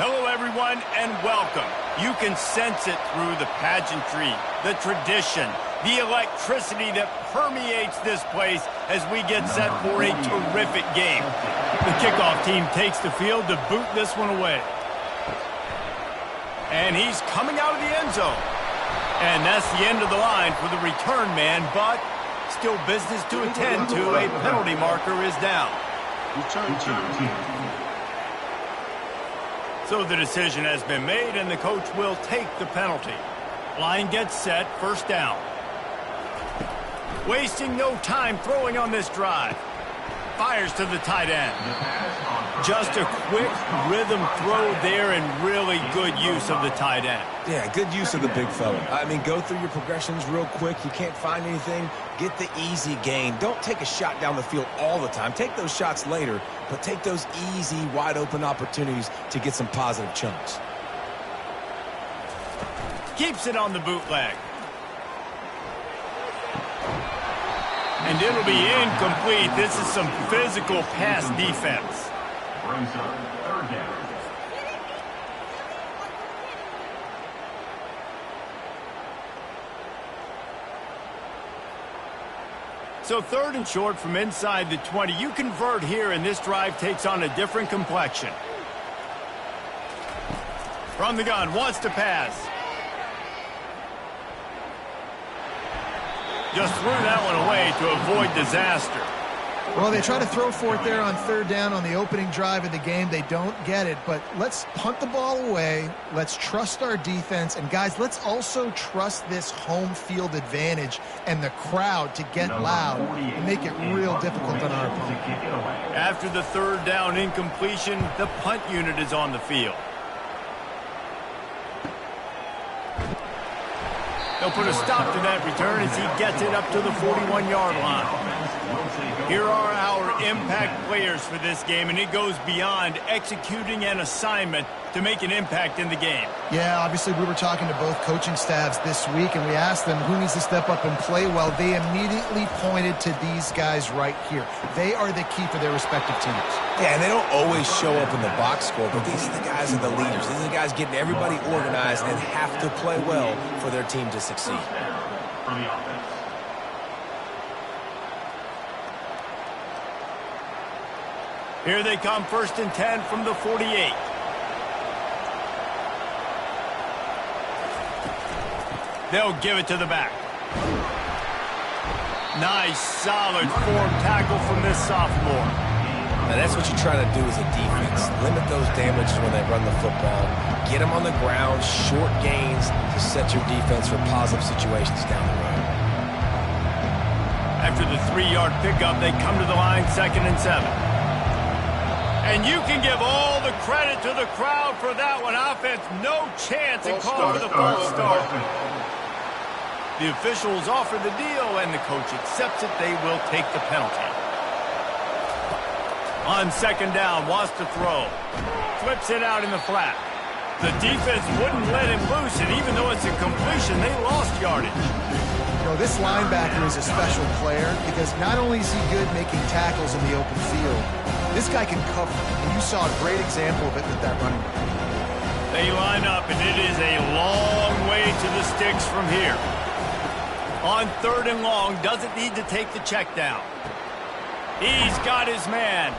Hello, everyone, and welcome. You can sense it through the pageantry, the tradition, the electricity that permeates this place as we get set for a terrific game. The kickoff team takes the field to boot this one away. And he's coming out of the end zone. And that's the end of the line for the return man, but still business to attend to. A penalty marker is down. Return team. So the decision has been made, and the coach will take the penalty. Line gets set, first down. Wasting no time throwing on this drive. Fires to the tight end. Just a quick rhythm throw there and really good use of the tight end. Yeah, good use of the big fella. I mean, go through your progressions real quick. You can't find anything, get the easy gain. Don't take a shot down the field all the time. Take those shots later, but take those easy, wide-open opportunities to get some positive chunks. Keeps it on the bootleg. And it'll be incomplete. This is some physical pass defense. Brings up third down. So third and short from inside the 20. You convert here, and this drive takes on a different complexion. From the gun, wants to pass. Just threw that one away to avoid disaster. Well, they try to throw for it there on third down on the opening drive of the game. They don't get it, but let's punt the ball away. Let's trust our defense. And, guys, let's also trust this home field advantage and the crowd to get loud and make it real difficult on our opponent. After the third down incompletion, the punt unit is on the field. They'll put a stop to that return as he gets it up to the 41-yard line. Here are our impact players for this game, and it goes beyond executing an assignment to make an impact in the game. Yeah, obviously we were talking to both coaching staffs this week, and we asked them who needs to step up and play well. They immediately pointed to these guys right here. They are the key for their respective teams. Yeah, and they don't always show up in the box score, but these are the guys that are the leaders. These are the guys getting everybody organized and have to play well for their team to succeed. For the offense. Here they come, first and 10 from the 48. They'll give it to the back. Nice, solid form tackle from this sophomore. Now that's what you try to do as a defense. Limit those damages when they run the football. Get them on the ground, short gains to set your defense for positive situations down the road. After the 3-yard pickup, they come to the line, 2nd and 7. And you can give all the credit to the crowd for that one. Offense, no chance, and call for the false start. The officials offer the deal, and the coach accepts it. They will take the penalty. On 2nd down, wants to throw. Flips it out in the flat. The defense wouldn't let him loose, and even though it's a completion, they lost yardage. You know, this linebacker is a special player because not only is he good making tackles in the open field, this guy can cover, and you saw a great example of it with that running back. They line up, and it is a long way to the sticks from here. On 3rd and long, doesn't need to take the check down. He's got his man.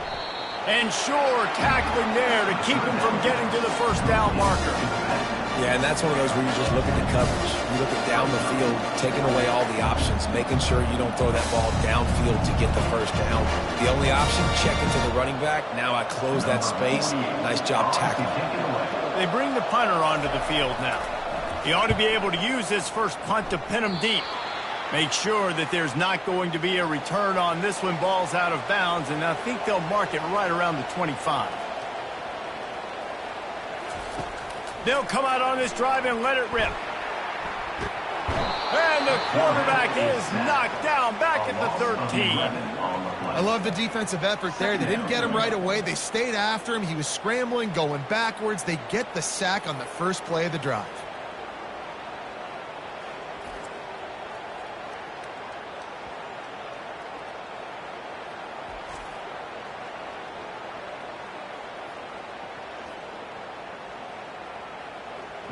And sure, tackling there to keep him from getting to the first down marker. Yeah, and that's one of those where you just look at the coverage. You look at down the field, taking away all the options, making sure you don't throw that ball downfield to get the first down. The only option, check into the running back. Now I close that space. Nice job tackling. They bring the punter onto the field now. He ought to be able to use this first punt to pin him deep. Make sure that there's not going to be a return on this one. Ball's out of bounds, and I think they'll mark it right around the 25. They'll come out on this drive and let it rip. And the quarterback is knocked down back at the 13. I love the defensive effort there. They didn't get him right away. They stayed after him. He was scrambling, going backwards. They get the sack on the first play of the drive.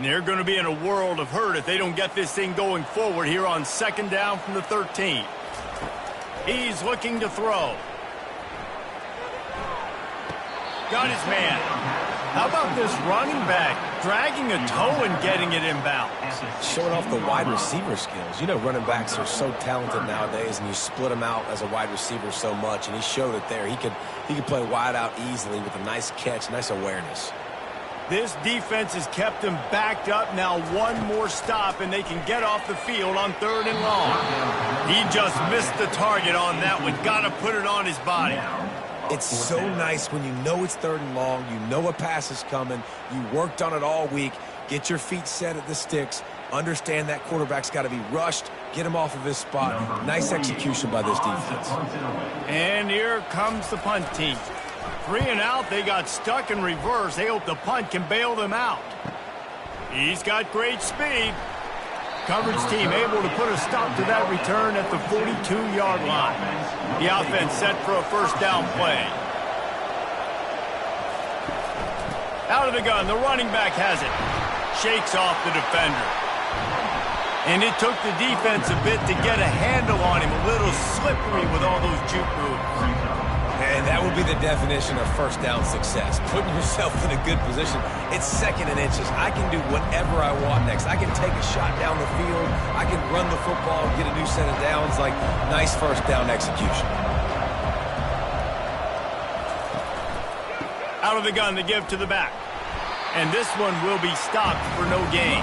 And they're going to be in a world of hurt if they don't get this thing going forward here on 2nd down from the 13. He's looking to throw. Got his man. How about this running back dragging a toe and getting it inbound? Showing off the wide receiver skills. You know, running backs are so talented nowadays, and you split them out as a wide receiver so much, and he showed it there. He could play wide out easily with a nice catch, nice awareness. This defense has kept them backed up. Now one more stop, and they can get off the field on 3rd and long. He just missed the target on that one. Got to put it on his body. It's so nice when you know it's 3rd and long, you know a pass is coming, you worked on it all week, get your feet set at the sticks, understand that quarterback's got to be rushed, get him off of his spot. Nice execution by this defense. And here comes the punt team. 3 and out, they got stuck in reverse. They hope the punt can bail them out. He's got great speed. Coverage team able to put a stop to that return at the 42-yard line. The offense set for a 1st down play. Out of the gun, the running back has it. Shakes off the defender. And it took the defense a bit to get a handle on him. A little slippery with all those juke moves. And that would be the definition of 1st down success. Putting yourself in a good position. It's 2nd and inches. I can do whatever I want next. I can take a shot down the field. I can run the football, get a new set of downs. Like, nice 1st down execution. Out of the gun to give to the back. And this one will be stopped for no gain.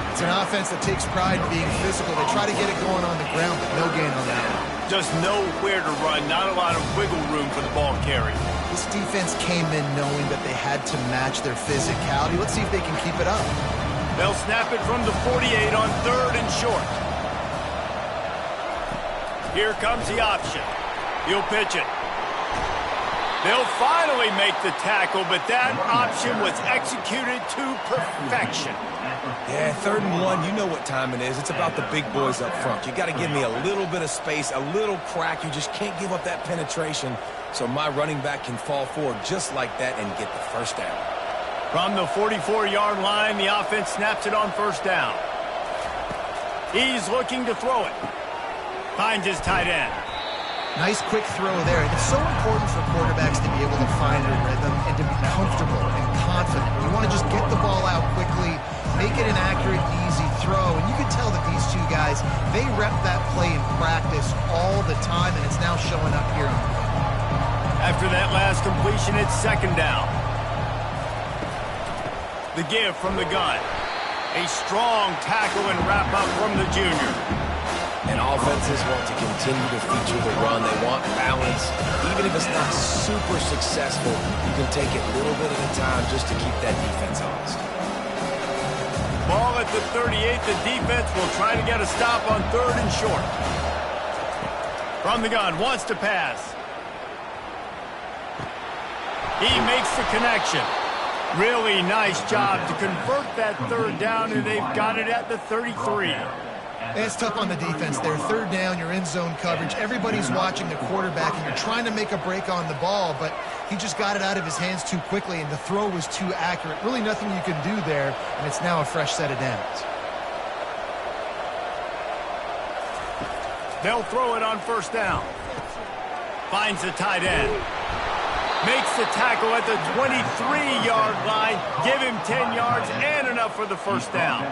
It's an offense that takes pride in being physical. They try to get it going on the ground, but no gain on that one. Just know where to run. Not a lot of wiggle room for the ball carry. This defense came in knowing that they had to match their physicality. Let's see if they can keep it up. They'll snap it from the 48 on 3rd and short. Here comes the option. He'll pitch it. They'll finally make the tackle, but that option was executed to perfection. Yeah, 3rd and 1, you know what time it is. It's about the big boys up front. You got to give me a little bit of space, a little crack. You just can't give up that penetration, so my running back can fall forward just like that and get the 1st down. From the 44-yard line, the offense snaps it on 1st down. He's looking to throw it. Finds his tight end. Nice quick throw there. It's so important for quarterbacks to be able to find a rhythm and to be comfortable and confident. You want to just get the ball out quickly, make it an accurate, easy throw. And you can tell that these two guys, they rep that play in practice all the time, and it's now showing up here. After that last completion, it's 2nd down. The give from the gun. A strong tackle and wrap up from the junior. And offenses want to continue to feature the run. They want balance. Even if it's not super successful, you can take it little bit at a time just to keep that defense honest. Ball at the 38. The defense will try to get a stop on 3rd and short. From the gun, wants to pass. He makes the connection. Really nice job to convert that 3rd down, and they've got it at the 33. It's tough on the defense there. 3rd down, you're in zone coverage. Everybody's watching the quarterback, and you're trying to make a break on the ball, but he just got it out of his hands too quickly, and the throw was too accurate. Really nothing you can do there, and it's now a fresh set of downs. They'll throw it on 1st down. Finds the tight end. Makes the tackle at the 23-yard line. Give him 10 yards and enough for the 1st down.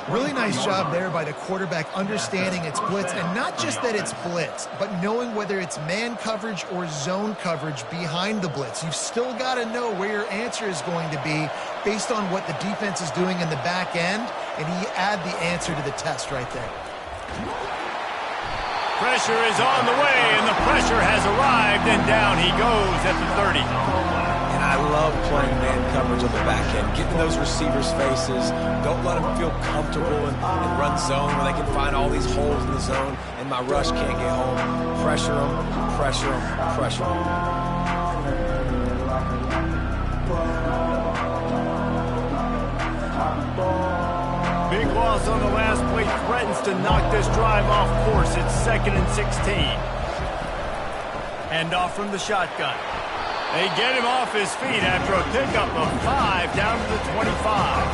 Really nice job there by the quarterback understanding it's blitz, and not just that it's blitz, but knowing whether it's man coverage or zone coverage behind the blitz. You've still got to know where your answer is going to be based on what the defense is doing in the back end, and he add the answer to the test right there. Pressure is on the way, and the pressure has arrived, and down he goes at the 30. And I love playing man coverage on the back end, getting those receivers' faces. Don't let them feel comfortable and run zone where they can find all these holes in the zone, and my rush can't get home. Pressure them, pressure them, pressure them. Big loss on the last play threatens to knock this drive off course. It's 2nd and 16. Hand off from the shotgun. They get him off his feet after a pickup of 5 down to the 25.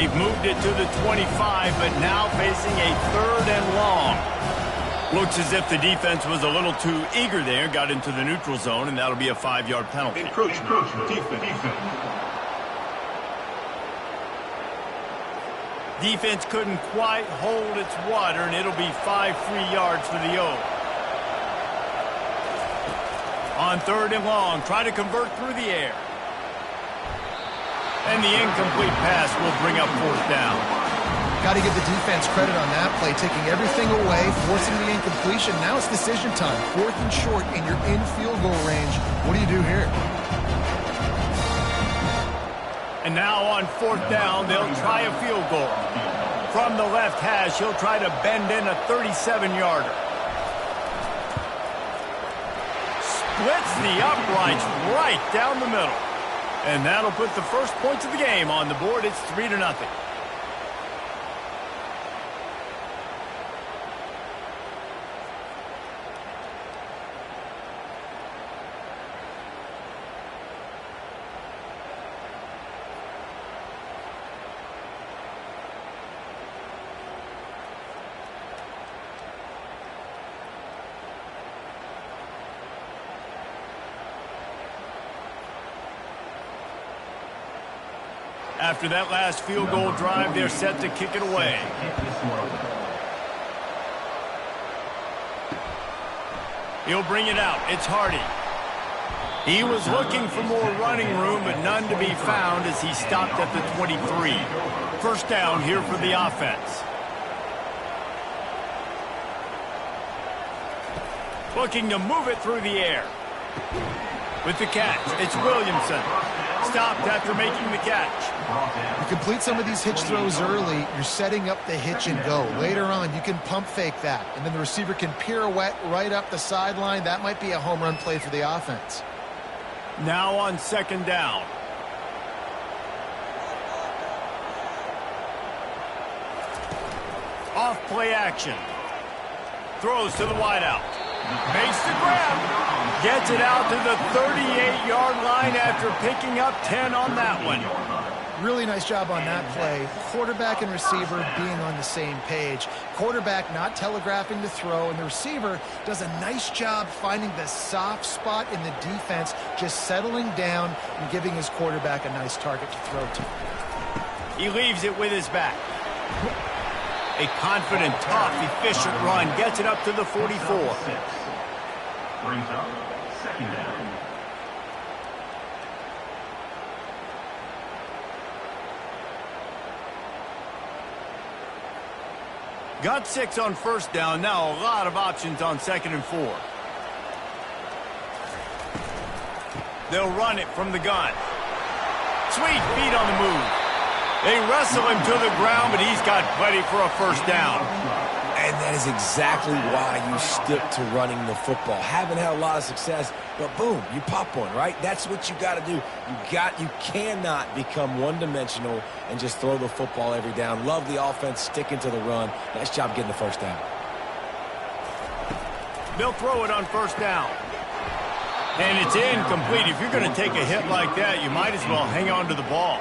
They've moved it to the 25, but now facing a 3rd and long. Looks as if the defense was a little too eager there, got into the neutral zone, and that'll be a 5-yard penalty. Encroachment. Defense. Defense couldn't quite hold its water, and it'll be 5 free yards for the O. On 3rd and long, try to convert through the air. And the incomplete pass will bring up 4th down. Got to give the defense credit on that play, taking everything away, forcing the incompletion. Now it's decision time. 4th and short, and you're in field goal range. What do you do here? And now on 4th down, they'll try a field goal. From the left hash, he'll try to bend in a 37-yarder. Splits the uprights right down the middle. And that'll put the first points of the game on the board. It's 3-0. After that last field goal drive, they're set to kick it away. He'll bring it out. It's Hardy. He was looking for more running room, but none to be found as he stopped at the 23. First down here for the offense. Looking to move it through the air. With the catch, it's Williamson. Stopped after making the catch. You complete some of these hitch throws early, you're setting up the hitch and go. Later on, you can pump fake that, and then the receiver can pirouette right up the sideline. That might be a home run play for the offense. Now on 2nd down. Off play action. Throws to the wideout. Makes the grab. Gets it out to the 38-yard line after picking up 10 on that one. Really nice job on that play. Quarterback and receiver being on the same page. Quarterback not telegraphing the throw, and the receiver does a nice job finding the soft spot in the defense, just settling down and giving his quarterback a nice target to throw to. He leaves it with his back. A confident, tough, efficient run. Gets it up to the 44. Brings up 2nd down. Got 6 on 1st down. Now a lot of options on 2nd and 4. They'll run it from the gun. Sweet feet on the move. They wrestle him to the ground, but he's got plenty for a 1st down. And that is exactly why you stick to running the football. Haven't had a lot of success, but boom, you pop one, right? That's what you got to do. You cannot become one-dimensional and just throw the football every down. Love the offense sticking to the run. Nice job getting the 1st down. They'll throw it on 1st down. And it's incomplete. If you're going to take a hit like that, you might as well hang on to the ball.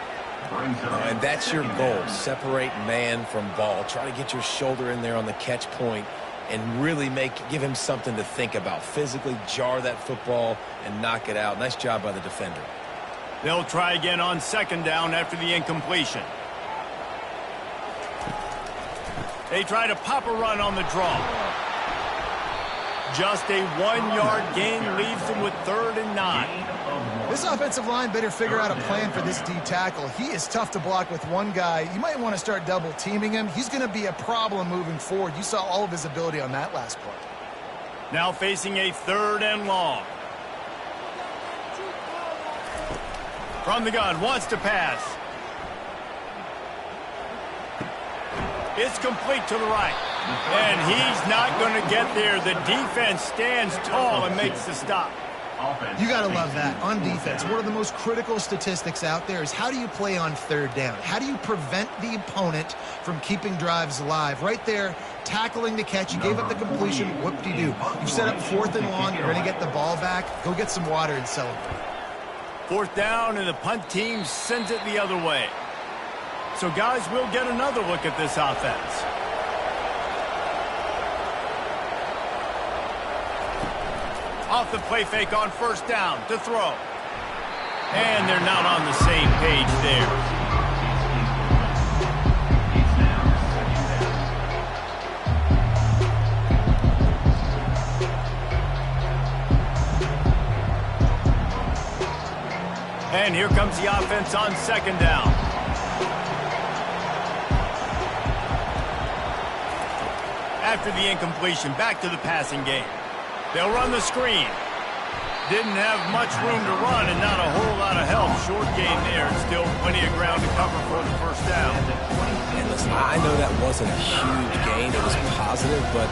And that's your goal. Separate man from ball. Try to get your shoulder in there on the catch point and really give him something to think about. Physically jar that football and knock it out. Nice job by the defender. They'll try again on 2nd down after the incompletion. They try to pop a run on the draw. Just a 1-yard gain leaves them with 3rd and 9. This offensive line better figure out a plan for this D tackle. He is tough to block with one guy. You might want to start double teaming him. He's going to be a problem moving forward. You saw all of his ability on that last play. Now facing a 3rd and long. From the gun, wants to pass. It's complete to the right. And he's not going to get there. The defense stands tall and makes the stop. You got to love that. On defense, one of the most critical statistics out there is how do you play on 3rd down? How do you prevent the opponent from keeping drives alive? Right there, tackling the catch. You gave up the completion. Whoop-de-doo. You've set up 4th and long. You're going to get the ball back. Go get some water and celebrate. 4th down, and the punt team sends it the other way. So, guys, we'll get another look at this offense. Off the play fake on first down to throw. And they're not on the same page there. And here comes the offense on second down. After the incompletion, back to the passing game. They'll run the screen. Didn't have much room to run and not a whole lot of help. Short gain there. Still plenty of ground to cover for the first down. And listen, I know that wasn't a huge gain. It was positive, but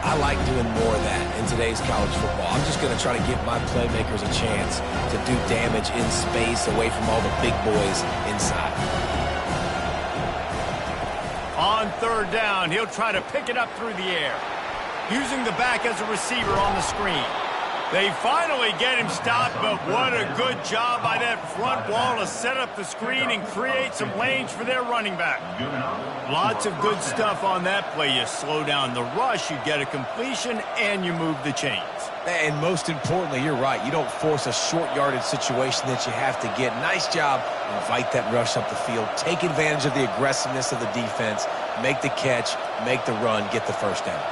I like doing more of that in today's college football. I'm just going to try to give my playmakers a chance to do damage in space away from all the big boys inside. On third down, he'll try to pick it up through the air. Using the back as a receiver on the screen. They finally get him stopped, but what a good job by that front wall to set up the screen and create some lanes for their running back. Lots of good stuff on that play. You slow down the rush, you get a completion, and you move the chains. And most importantly, you're right. You don't force a short yardage situation that you have to get. Nice job. Invite that rush up the field. Take advantage of the aggressiveness of the defense. Make the catch, make the run, get the first down.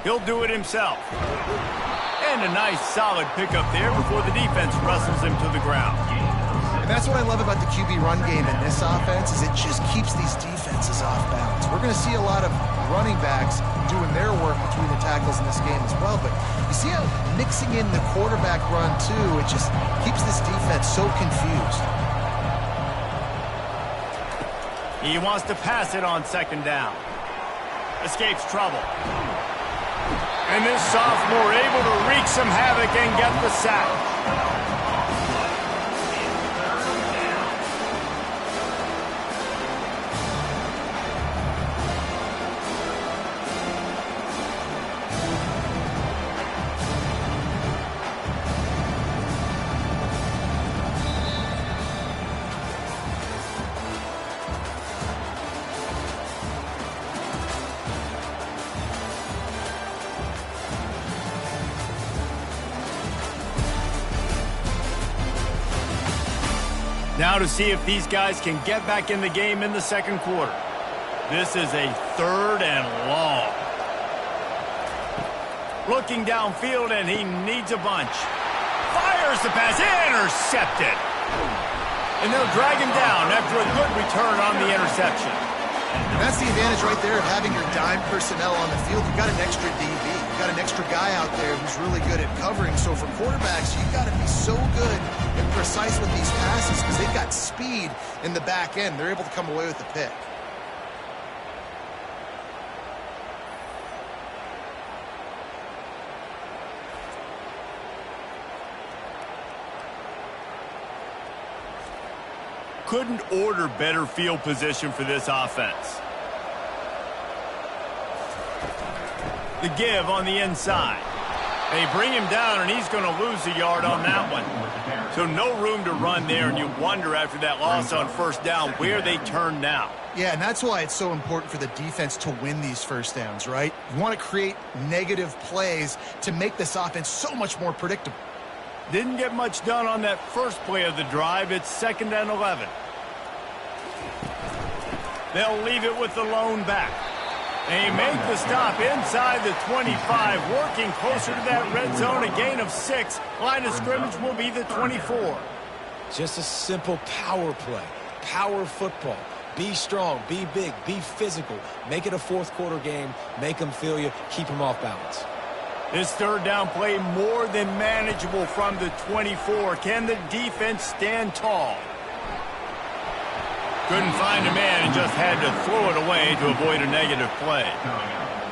He'll do it himself. And a nice solid pickup there before the defense wrestles him to the ground. And that's what I love about the QB run game in this offense is it just keeps these defenses off balance. We're going to see a lot of running backs doing their work between the tackles in this game as well. But you see how mixing in the quarterback run too, it just keeps this defense so confused. He wants to pass it on second down. Escapes trouble. And this sophomore able to wreak some havoc and get the sack. Now to see if these guys can get back in the game in the second quarter. This is a third and long. Looking downfield, and he needs a bunch. Fires the pass, intercepted. And they'll drag him down after a good return on the interception. And that's the advantage right there of having your dime personnel on the field. You've got an extra DB. You've got an extra guy out there who's really good at covering. So for quarterbacks, you've got to be so good and precise with these passes because they've got speed in the back end. They're able to come away with the pick. Couldn't order better field position for this offense. The give on the inside. They bring him down, and he's going to lose a yard on that one. So no room to run there, and you wonder after that loss on first down where they turn now. Yeah, and that's why it's so important for the defense to win these first downs, right? You want to create negative plays to make this offense so much more predictable. Didn't get much done on that first play of the drive. It's 2nd and 11. They'll leave it with the lone back. They make the stop inside the 25, working closer to that red zone, a gain of 6. Line of scrimmage will be the 24. Just a simple power play, power football. Be strong, be big, be physical. Make it a fourth quarter game. Make them feel you, keep them off balance. This third down play more than manageable from the 24. Can the defense stand tall? Couldn't find a man and just had to throw it away to avoid a negative play.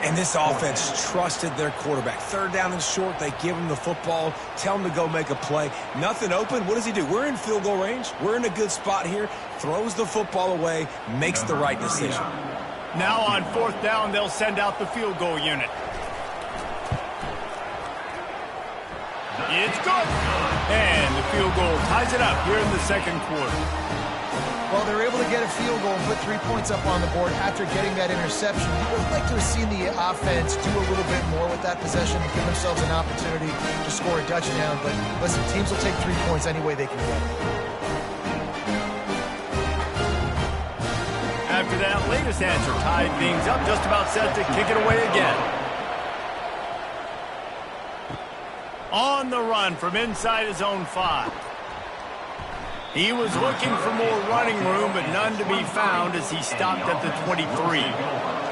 And this offense trusted their quarterback. Third down and short, they give him the football, tell him to go make a play. Nothing open, what does he do? We're in field goal range. We're in a good spot here. Throws the football away, makes the right decision. Now on fourth down, they'll send out the field goal unit. It's good. And the field goal ties it up here in the second quarter. Well, they're able to get a field goal and put 3 points up on the board after getting that interception. You would like to have seen the offense do a little bit more with that possession and give themselves an opportunity to score a touchdown. But listen, teams will take 3 points any way they can get it. After that latest answer tied things up, just about set to kick it away again. On the run from inside his own 5. He was looking for more running room, but none to be found as he stopped at the 23.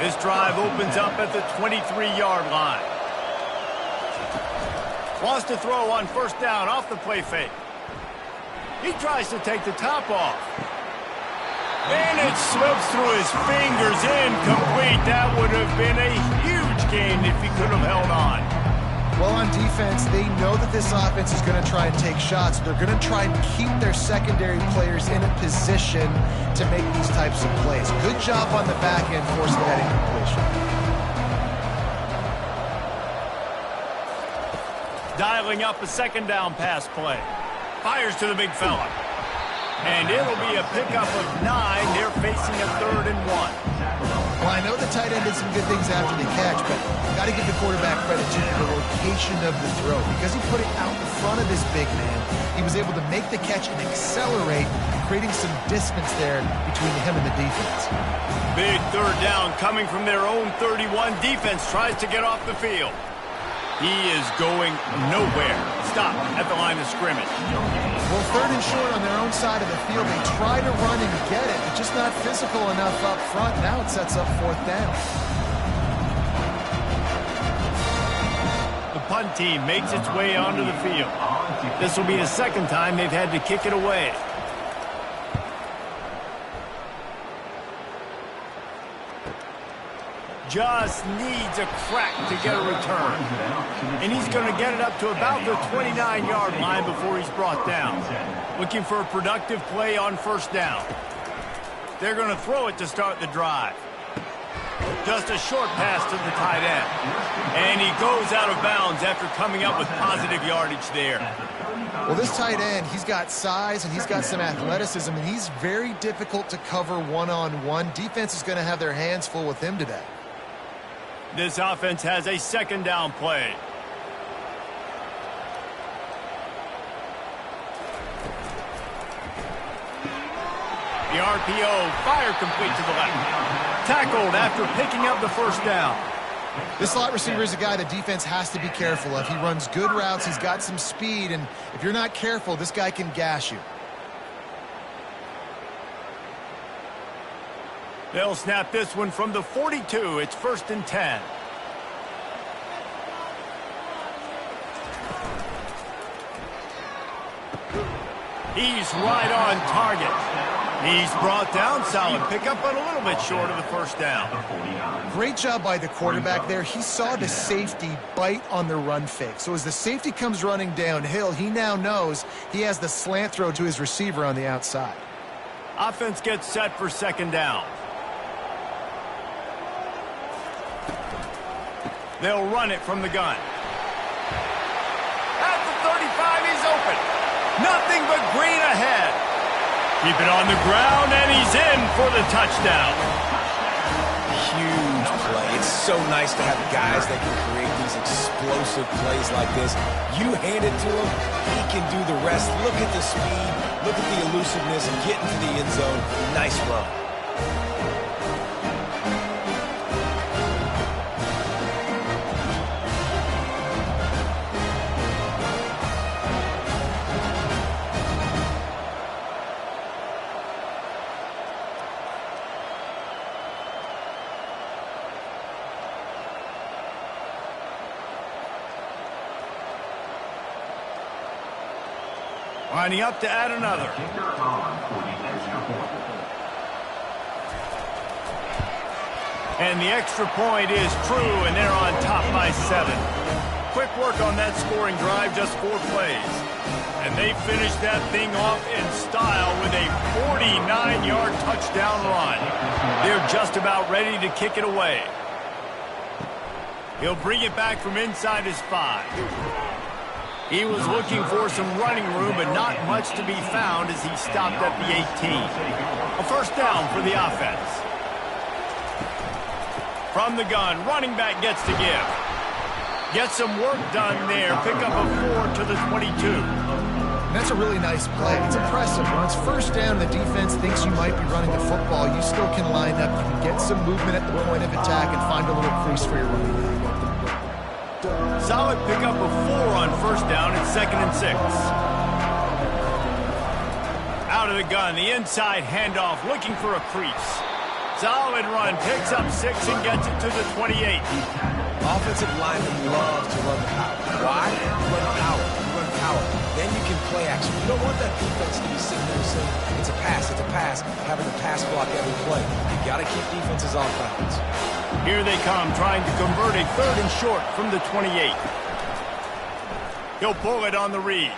This drive opens up at the 23-yard line. Wants to throw on first down off the play fake. He tries to take the top off. And it slips through his fingers, incomplete. That would have been a huge gain if he could have held on. Well, on defense, they know that this offense is going to try and take shots. They're going to try and keep their secondary players in a position to make these types of plays. Good job on the back end forcing that incompletion. Dialing up a second down pass play. Fires to the big fella. And it'll be a pickup of 9. They're facing a 3rd and 1. Well, I know the tight end did some good things after the catch, but got to give the quarterback credit to the location of the throw. Because he put it out in front of this big man, he was able to make the catch and accelerate, creating some distance there between him and the defense. Big 3rd down coming from their own 31. Defense tries to get off the field. He is going nowhere. Stop at the line of scrimmage. Well, 3rd and short on their own side of the field. They try to run and get it, but just not physical enough up front. Now it sets up 4th down. The punt team makes its way onto the field. This will be the 2nd time they've had to kick it away. Just needs a crack to get a return. And he's going to get it up to about the 29-yard line before he's brought down. Looking for a productive play on first down. They're going to throw it to start the drive. Just a short pass to the tight end. And he goes out of bounds after coming up with positive yardage there. Well, this tight end, he's got size and he's got some athleticism, and he's very difficult to cover one-on-one. Defense is going to have their hands full with him today. This offense has a 2nd down play. The RPO, fire complete to the left. Tackled after picking up the first down. This slot receiver is a guy the defense has to be careful of. He runs good routes, he's got some speed, and if you're not careful, this guy can gash you. They'll snap this one from the 42. It's 1st and 10. He's right on target. He's brought down. Solid pickup, but a little bit short of the first down. Great job by the quarterback there. He saw the safety bite on the run fake. So as the safety comes running downhill, he now knows he has the slant throw to his receiver on the outside. Offense gets set for 2nd down. They'll run it from the gun. At the 35, he's open. Nothing but green ahead. Keep it on the ground, and he's in for the touchdown. Huge play. It's so nice to have guys that can create these explosive plays like this. You hand it to him, he can do the rest. Look at the speed, look at the elusiveness, and get into the end zone. Nice run. Lining up to add another. And the extra point is true, and they're on top by 7. Quick work on that scoring drive, just 4 plays. And they finished that thing off in style with a 49-yard touchdown run. They're just about ready to kick it He'll bring it back from inside his 5. He was looking for some running room, but not much to be found as he stopped at the 18. A first down for the offense. From the gun, running back gets to give. Gets some work done there. Pick up a 4 to the 22. And that's a really nice play. It's impressive. When it's first down, the defense thinks you might be running the football. You still can line up. You can get some movement at the point of attack and find a little crease for your running back. Solid pickup of 4 on first down and 2nd and 6. Out of the gun, the inside handoff, looking for a crease. Solid run, picks up 6 and gets it to the 28. Offensive linemen love to run the power. Why? You run power. You run power. Then you can play action. You don't want that defense to be sitting there saying, it's a pass, having to pass block every play. You got to keep defenses off balance. Here they come, trying to convert a 3rd and short from the 28. He'll pull it on the read.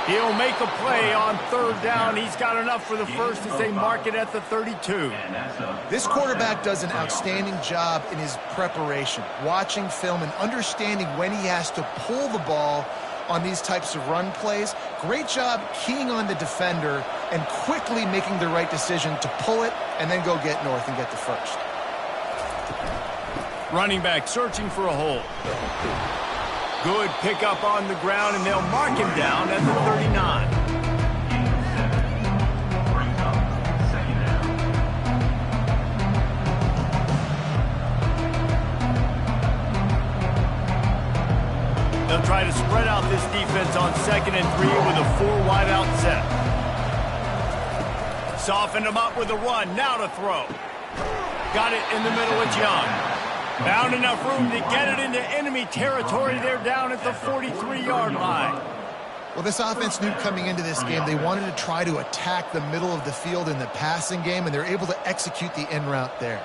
He'll make a play on 3rd down. He's got enough for the first as they mark it at the 32. This quarterback does an outstanding job in his preparation, watching film and understanding when he has to pull the ball on these types of run plays. Great job keying on the defender and quickly making the right decision to pull it and then go get north and get the first. Running back searching for a hole. Good pickup on the ground, and they'll mark him down at the 39. They'll try to spread out this defense on 2nd and 3 with a 4 wide out set. Softened him up with a run, now to throw. Got it in the middle of Young. Found enough room to get it into enemy territory. They're down at the 43-yard line. Well, this offense knew coming into this game they wanted to try to attack the middle of the field in the passing game, and they're able to execute the in route there.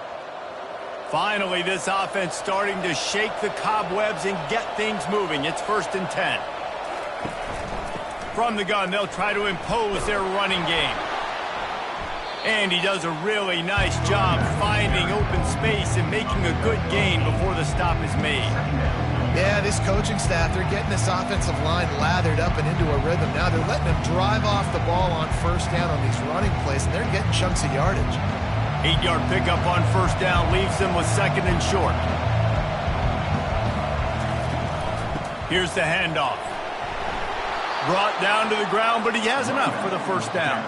Finally, this offense starting to shake the cobwebs and get things moving. It's 1st and 10. From the gun, they'll try to impose their running game. And he does a really nice job finding open space and making a good gain before the stop is made. Yeah, this coaching staff, they're getting this offensive line lathered up and into a rhythm. Now they're letting them drive off the ball on first down on these running plays, and they're getting chunks of yardage. 8-yard pickup on first down leaves them with 2nd and short. Here's the handoff. Brought down to the ground, but he has enough for the first down.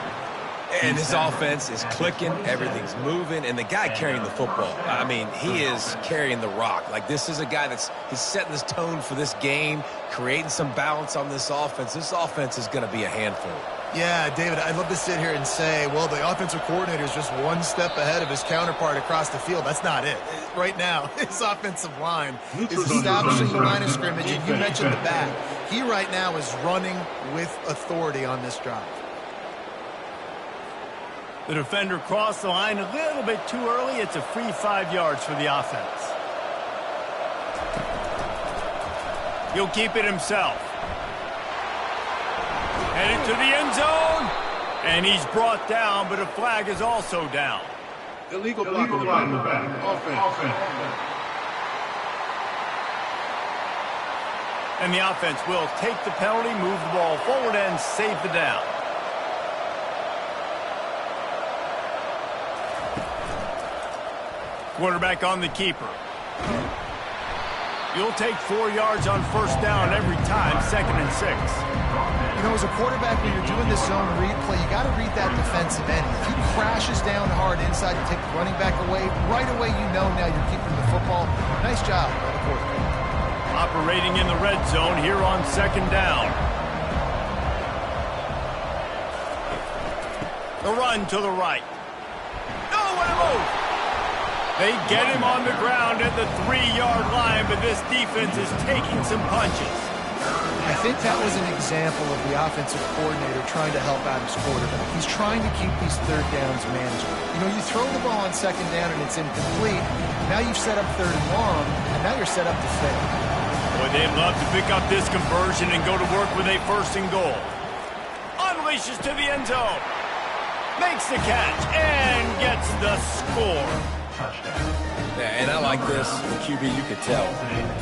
And this offense is clicking, everything's moving, and the guy carrying the football, I mean, he is carrying the rock. Like, this is a guy he's setting this tone for this game, creating some balance on this offense. This offense is going to be a handful. Yeah, David, I'd love to sit here and say, well, the offensive coordinator is just one step ahead of his counterpart across the field. That's not it. Right now, his offensive line is establishing the line of scrimmage, and you mentioned the back. He right now is running with authority on this drive. The defender crossed the line a little bit too early. It's a free 5 yards for the offense. He'll keep it himself. Headed to the end zone. And he's brought down, but a flag is also down. Illegal block in the back. Offense. And the offense will take the penalty, move the ball forward, and save the down. Quarterback on the keeper. You'll take 4 yards on first down every time, 2nd and 6. You know, as a quarterback, when you're doing this zone read play, you got to read that defensive end. If he crashes down hard inside to take the running back away, right away you know now you're keeping the football. Nice job by the quarterback. Operating in the red zone here on 2nd down. The run to the right. Oh, what a move! They get him on the ground at the 3-yard line, but this defense is taking some punches. I think that was an example of the offensive coordinator trying to help out his quarterback. He's trying to keep these 3rd downs manageable. You know, you throw the ball on 2nd down and it's incomplete. Now you've set up 3rd and long, and now you're set up to fail. Boy, they'd love to pick up this conversion and go to work with a 1st and goal. Unleashes to the end zone. Makes the catch and gets the score. Touchdown. Yeah, and I like this. The QB, you could tell.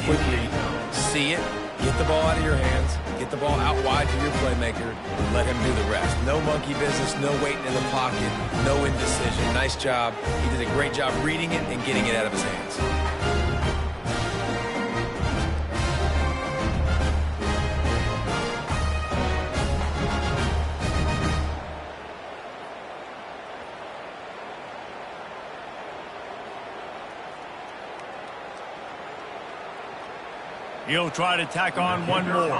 Quickly see it, get the ball out of your hands, get the ball out wide to your playmaker, and let him do the rest. No monkey business, no waiting in the pocket, no indecision. Nice job. He did a great job reading it and getting it out of his hands. He'll try to tack on one more.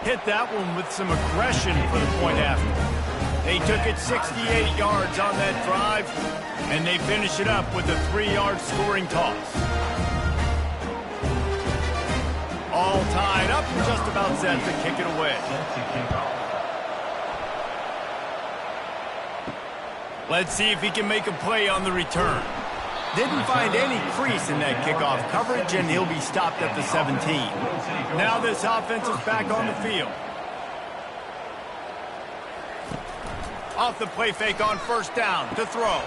Hit that one with some aggression for the point after. They took it 68 yards on that drive, and they finish it up with a 3-yard scoring toss. All tied up and just about set to kick it away. Let's see if he can make a play on the return. Didn't find any crease in that kickoff coverage, and he'll be stopped at the 17. Now this offense is back on the field. Off the play fake on first down to throw.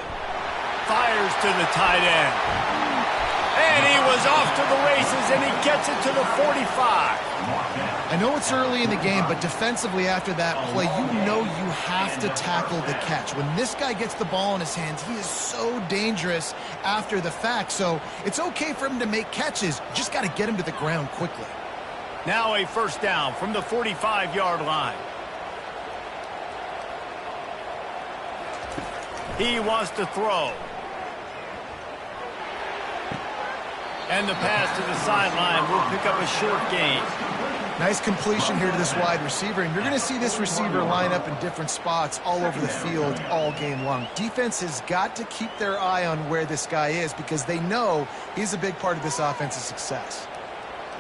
Fires to the tight end. And he was off to the races, and he gets it to the 45. I know it's early in the game, but defensively after that play, you know you have to tackle the catch. When this guy gets the ball in his hands, he is so dangerous after the fact. So it's okay for him to make catches. You just got to get him to the ground quickly. Now a first down from the 45-yard line. He wants to throw. And the pass to the sideline will pick up a short gain. Nice completion here to this wide receiver, and you're going to see this receiver line up in different spots all over the field all game long. Defense has got to keep their eye on where this guy is because they know he's a big part of this offense's success.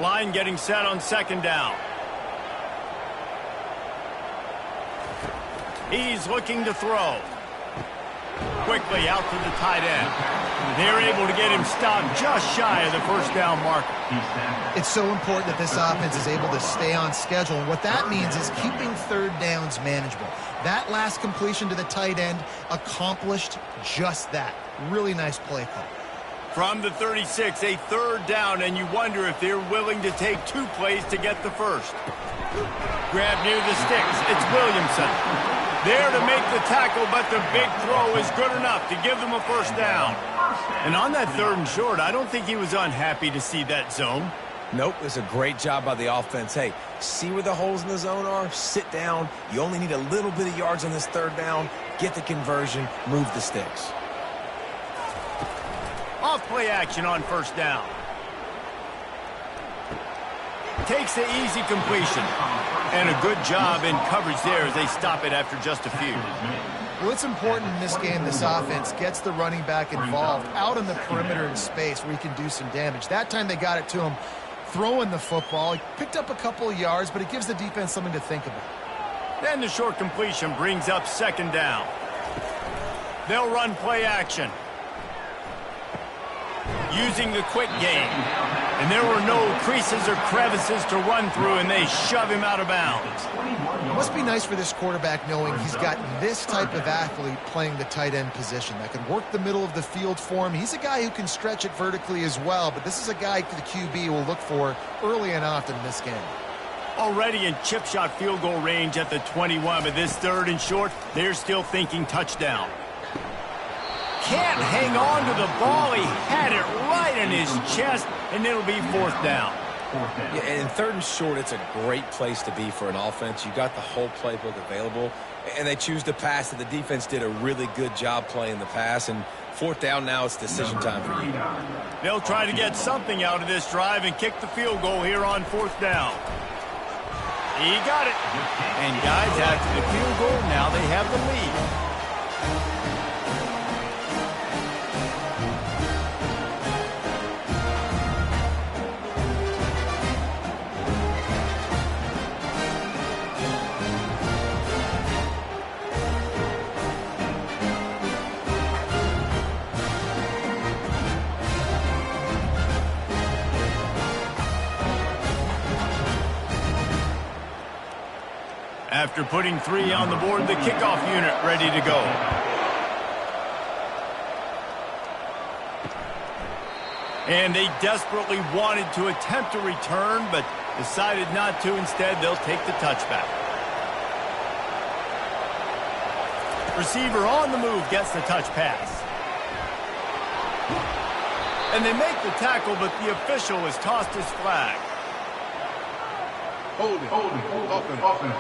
Line getting set on second down. He's looking to throw. Quickly out to the tight end. They're able to get him stopped just shy of the first down marker. It's so important that this offense is able to stay on schedule, and what that means is keeping third downs manageable. That last completion to the tight end accomplished just that. Really nice play call. From the 36, a third down, and you wonder if they're willing to take 2 plays to get the first. Grab near the sticks. It's Williamson. There to make the tackle, but the big throw is good enough to give them a first down. And on that 3rd and short, I don't think he was unhappy to see that zone. Nope, it's a great job by the offense. Hey, see where the holes in the zone are? Sit down. You only need a little bit of yards on this 3rd down. Get the conversion. Move the sticks. Off play action on first down. Takes the easy completion. And a good job in coverage there as they stop it after just a few. Well, it's important in this game this offense gets the running back involved out on the perimeter in space where he can do some damage. That time they got it to him throwing the football. He picked up a couple of yards, but it gives the defense something to think about. Then the short completion brings up second down. They'll run play action. Using the quick game. And there were no creases or crevices to run through, and they shove him out of bounds. It must be nice for this quarterback knowing he's got this type of athlete playing the tight end position that can work the middle of the field for him. He's a guy who can stretch it vertically as well, but this is a guy the QB will look for early and often in this game. Already in chip shot field goal range at the 21, but this 3rd and short, they're still thinking touchdown. Can't hang on to the ball. He had it right in his chest, and it'll be 4th down. Yeah, and 3rd and short, it's a great place to be for an offense. You got the whole playbook available, and they choose to pass. And the defense did a really good job playing the pass. And 4th down now, it's decision time for you. They'll try to get something out of this drive and kick the field goal here on 4th down. He got it. And guys, after the field goal, now they have the lead. After putting 3 on the board, the kickoff unit ready to go. And they desperately wanted to attempt a return, but decided not to. Instead, they'll take the touchback. Receiver on the move gets the touch pass. And they make the tackle, but the official has tossed his flag. Holding. Offense.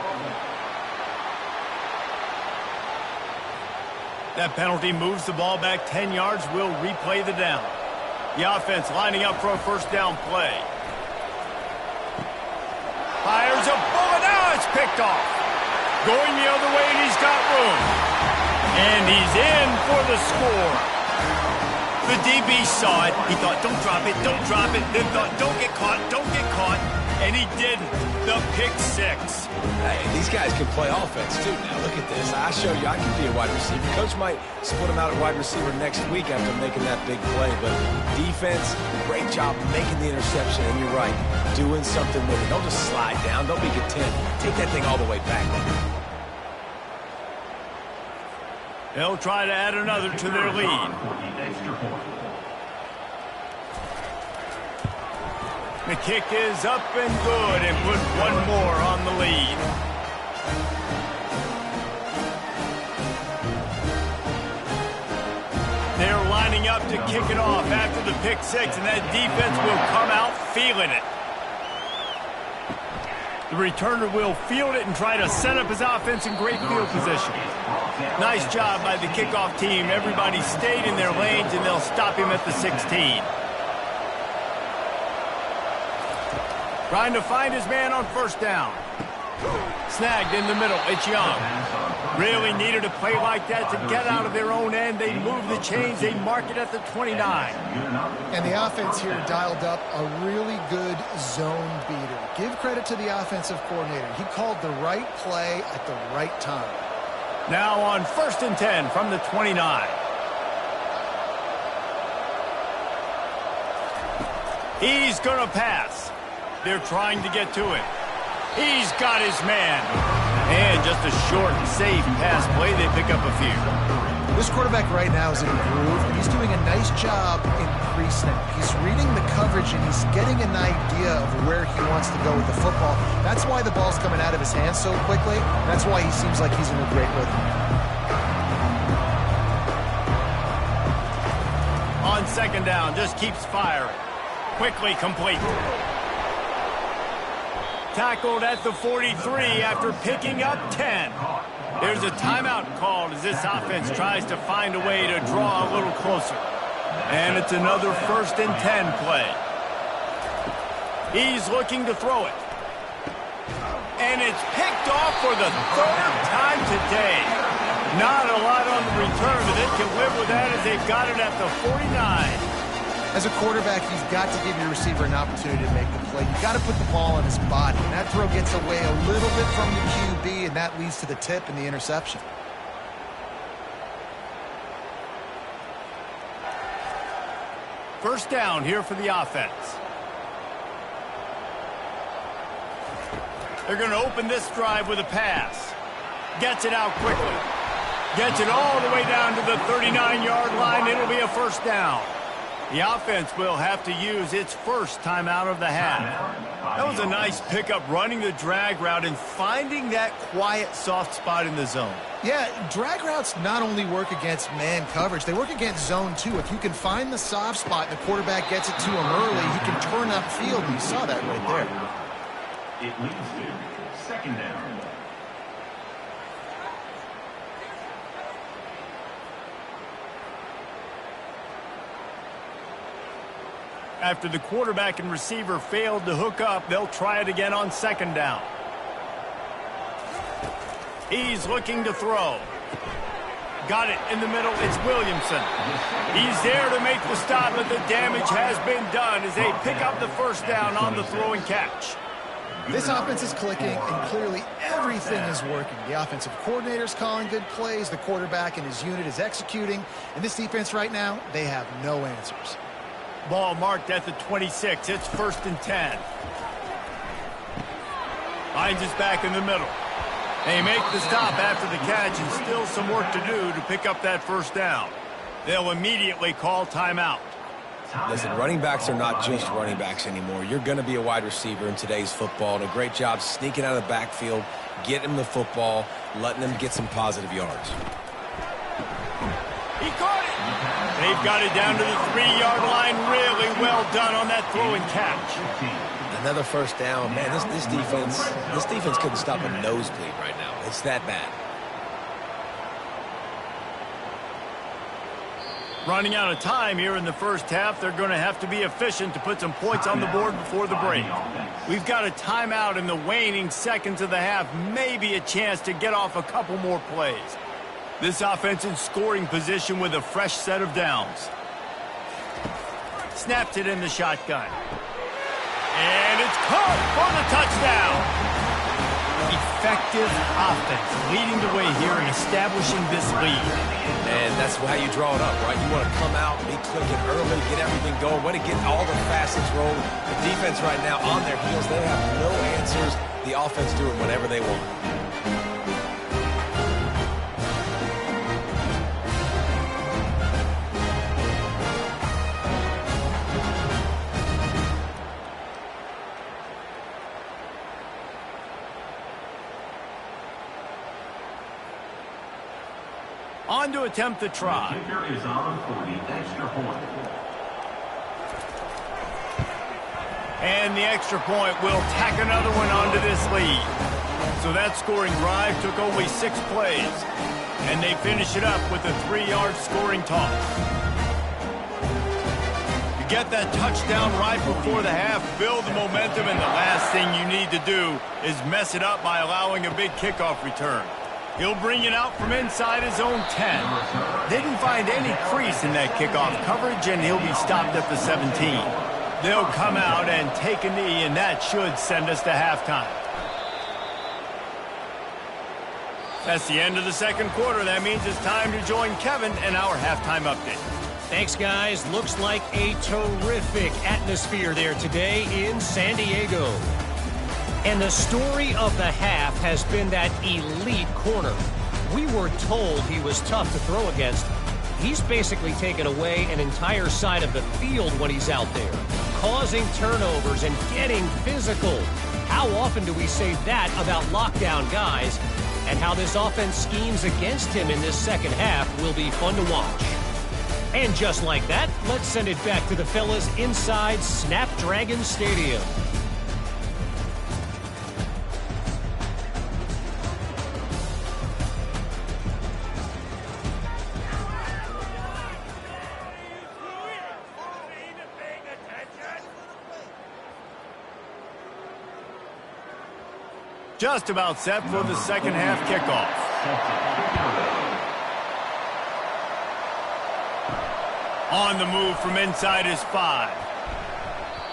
That penalty moves the ball back 10 yards. We'll replay the down. The offense lining up for a first down play. Fires a bullet. Now it's picked off. Going the other way, and he's got room. And he's in for the score. The DB saw it. He thought, don't drop it, don't drop it. Then thought, don't get caught, don't get caught. And he didn't. The pick 6. Hey, these guys can play offense, too. Now, look at this. I show you I can be a wide receiver. Coach might split him out at wide receiver next week after making that big play. But defense, great job making the interception. And you're right, doing something with it. Don't just slide down. Don't be content. Take that thing all the way back. They'll try to add another to their lead. The kick is up and good and put one more on the lead. They're lining up to kick it off after the pick 6, and that defense will come out feeling it. The returner will field it and try to set up his offense in great field position. Nice job by the kickoff team. Everybody stayed in their lanes, and they'll stop him at the 16. Trying to find his man on first down. Snagged in the middle. It's Young. Really needed a play like that to get out of their own end. They move the chains. They mark it at the 29. And the offense here dialed up a really good zone beater. Give credit to the offensive coordinator. He called the right play at the right time. Now on 1st and 10 from the 29. He's going to pass. They're trying to get to him. He's got his man. And just a short, safe pass play. They pick up a few. This quarterback right now is in a groove, and he's doing a nice job in pre-snap. He's reading the coverage, and he's getting an idea of where he wants to go with the football. That's why the ball's coming out of his hands so quickly. That's why he seems like he's in a great rhythm. On 2nd down, just keeps firing. Quickly complete. Tackled at the 43 after picking up 10. There's a timeout called as this offense tries to find a way to draw a little closer. And it's another 1st and 10 play. He's looking to throw it. And it's picked off for the 3rd time today. Not a lot on the return, but they can live with that as they've got it at the 49. As a quarterback, you've got to give your receiver an opportunity to make the play. You've got to put the ball on his body. And that throw gets away a little bit from the QB, and that leads to the tip and the interception. First down here for the offense. They're going to open this drive with a pass. Gets it out quickly. Gets it all the way down to the 39-yard line. It'll be a first down. The offense will have to use its first timeout of the half. That was a nice pickup, running the drag route and finding that quiet, soft spot in the zone. Yeah, drag routes not only work against man coverage, they work against zone too. If you can find the soft spot and the quarterback gets it to him early, he can turn upfield, and you saw that right there. It leads to 2nd down. After the quarterback and receiver failed to hook up, they'll try it again on 2nd down. He's looking to throw. Got it in the middle. It's Williamson. He's there to make the stop, but the damage has been done as they pick up the first down on the throw and catch. This offense is clicking, and clearly everything is working. The offensive coordinator's calling good plays. The quarterback and his unit is executing. And this defense right now, they have no answers. Ball marked at the 26. It's 1st and 10. Finds his back in the middle. They make the stop after the catch and still some work to do to pick up that first down. They'll immediately call timeout. Listen, running backs are not just running backs anymore. You're going to be a wide receiver in today's football, and a great job sneaking out of the backfield, getting them the football, letting them get some positive yards. He caught it. They've got it down to the 3-yard line. Really well done on that throw and catch. Another first down. Man, this defense couldn't stop a nosebleed right now. It's that bad. Running out of time here in the first half. They're going to have to be efficient to put some points on the board before the break. We've got a timeout in the waning seconds of the half. Maybe a chance to get off a couple more plays. This offense in scoring position with a fresh set of downs. Snapped it in the shotgun. And it's caught for the touchdown. Effective offense leading the way here and establishing this lead. And that's how you draw it up, right? You want to come out, be clicking early, get everything going, want to get all the facets rolling. The defense right now on their heels, they have no answers. The offense doing whatever they want. On to attempt the try. Kicker is on for the extra point. And the extra point will tack another one onto this lead. So that scoring drive took only 6 plays. And they finish it up with a 3-yard scoring toss. You get that touchdown right before the half, build the momentum, and the last thing you need to do is mess it up by allowing a big kickoff return. He'll bring it out from inside his own 10. Didn't find any crease in that kickoff coverage, and he'll be stopped at the 17. They'll come out and take a knee, and that should send us to halftime. That's the end of the second quarter. That means it's time to join Kevin in our halftime update. Thanks, guys. Looks like a terrific atmosphere there today in San Diego. And the story of the half has been that elite corner. We were told he was tough to throw against. He's basically taken away an entire side of the field when he's out there, causing turnovers and getting physical. How often do we say that about lockdown guys? And how this offense schemes against him in this second half will be fun to watch. And just like that, let's send it back to the fellas inside Snapdragon Stadium. Just about set for the second half kickoff. On the move from inside his 5.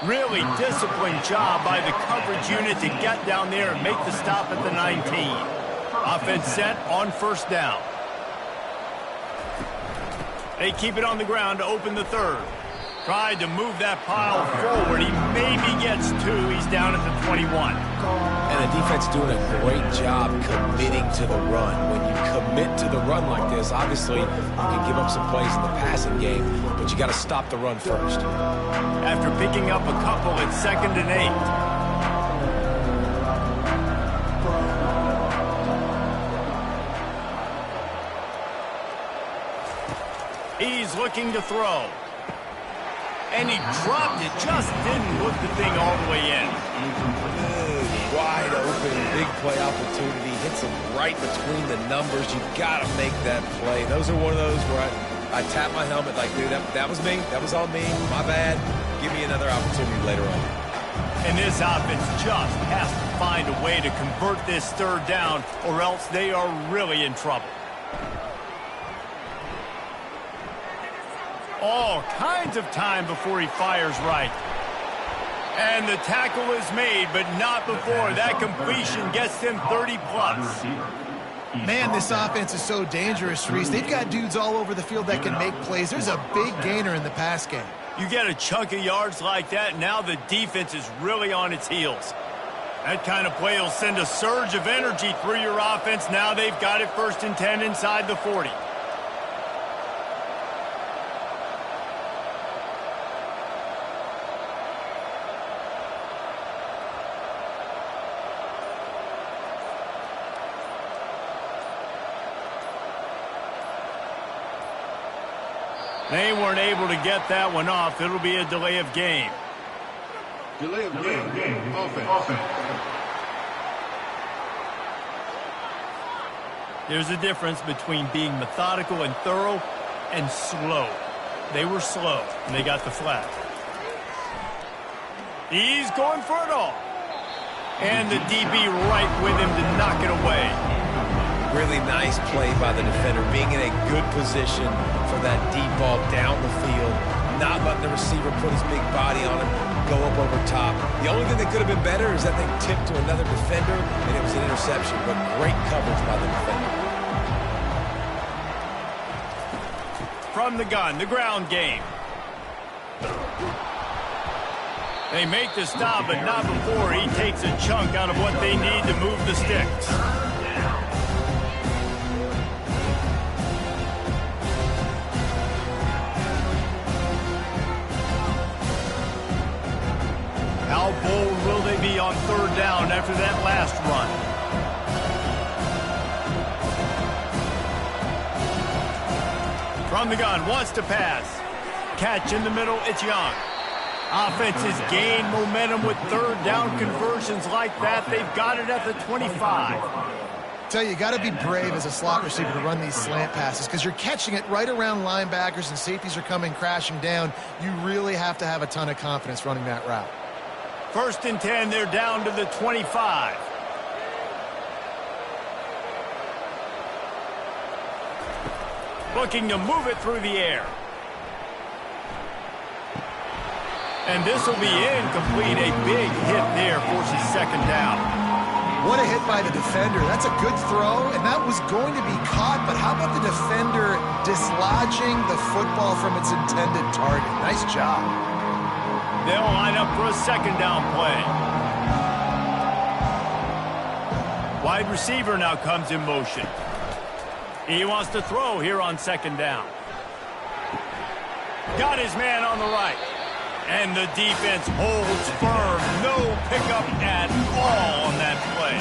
Really disciplined job by the coverage unit to get down there and make the stop at the 19. Offense set on first down. They keep it on the ground to open the third. Tried to move that pile forward. He maybe gets 2. He's down at the 21. And the defense doing a great job committing to the run. When you commit to the run like this, obviously you can give up some plays in the passing game, but you got to stop the run first. After picking up a couple, it's 2nd and 8. He's looking to throw. And he dropped it, just didn't hook the thing all the way in. Wide open, big play opportunity, hits him right between the numbers. You got to make that play. Those are one of those where I tap my helmet like, dude, that was me. That was on me. My bad. Give me another opportunity later on. And this offense just has to find a way to convert this third down, or else they are really in trouble. All kinds of time before he fires right. And the tackle is made, but not before that completion gets them 30-plus. Man, this offense is so dangerous, Reese. They've got dudes all over the field that can make plays. There's a big gainer in the pass game. You get a chunk of yards like that, now the defense is really on its heels. That kind of play will send a surge of energy through your offense. Now they've got it 1st and 10 inside the 40. They weren't able to get that one off. It'll be a delay of game. Delay of game. Offense. There's a difference between being methodical and thorough and slow. They were slow, and they got the flag. He's going for it all. And the DB right with him to knock it away. Really nice play by the defender, being in a good position for that deep ball down the field, not letting the receiver put his big body on him, go up over top. The only thing that could have been better is that they tipped to another defender, and it was an interception, but great coverage by the defender. From the gun, the ground game. They make the stop, but not before he takes a chunk out of what they need to move the sticks. How bold will they be on 3rd down after that last run? From the gun, wants to pass. Catch in the middle, it's Young. Offense has gained momentum with 3rd down conversions like that. They've got it at the 25. Tell you got to be brave as a slot receiver to run these slant passes because you're catching it right around linebackers and safeties are coming crashing down. You really have to have a ton of confidence running that route. 1st and 10, they're down to the 25. Looking to move it through the air. And this will be incomplete. A big hit there forces 2nd down. What a hit by the defender. That's a good throw, and that was going to be caught, but how about the defender dislodging the football from its intended target? Nice job. They'll line up for a 2nd down play. Wide receiver now comes in motion. He wants to throw here on 2nd down. Got his man on the right. And the defense holds firm. No pickup at all on that play.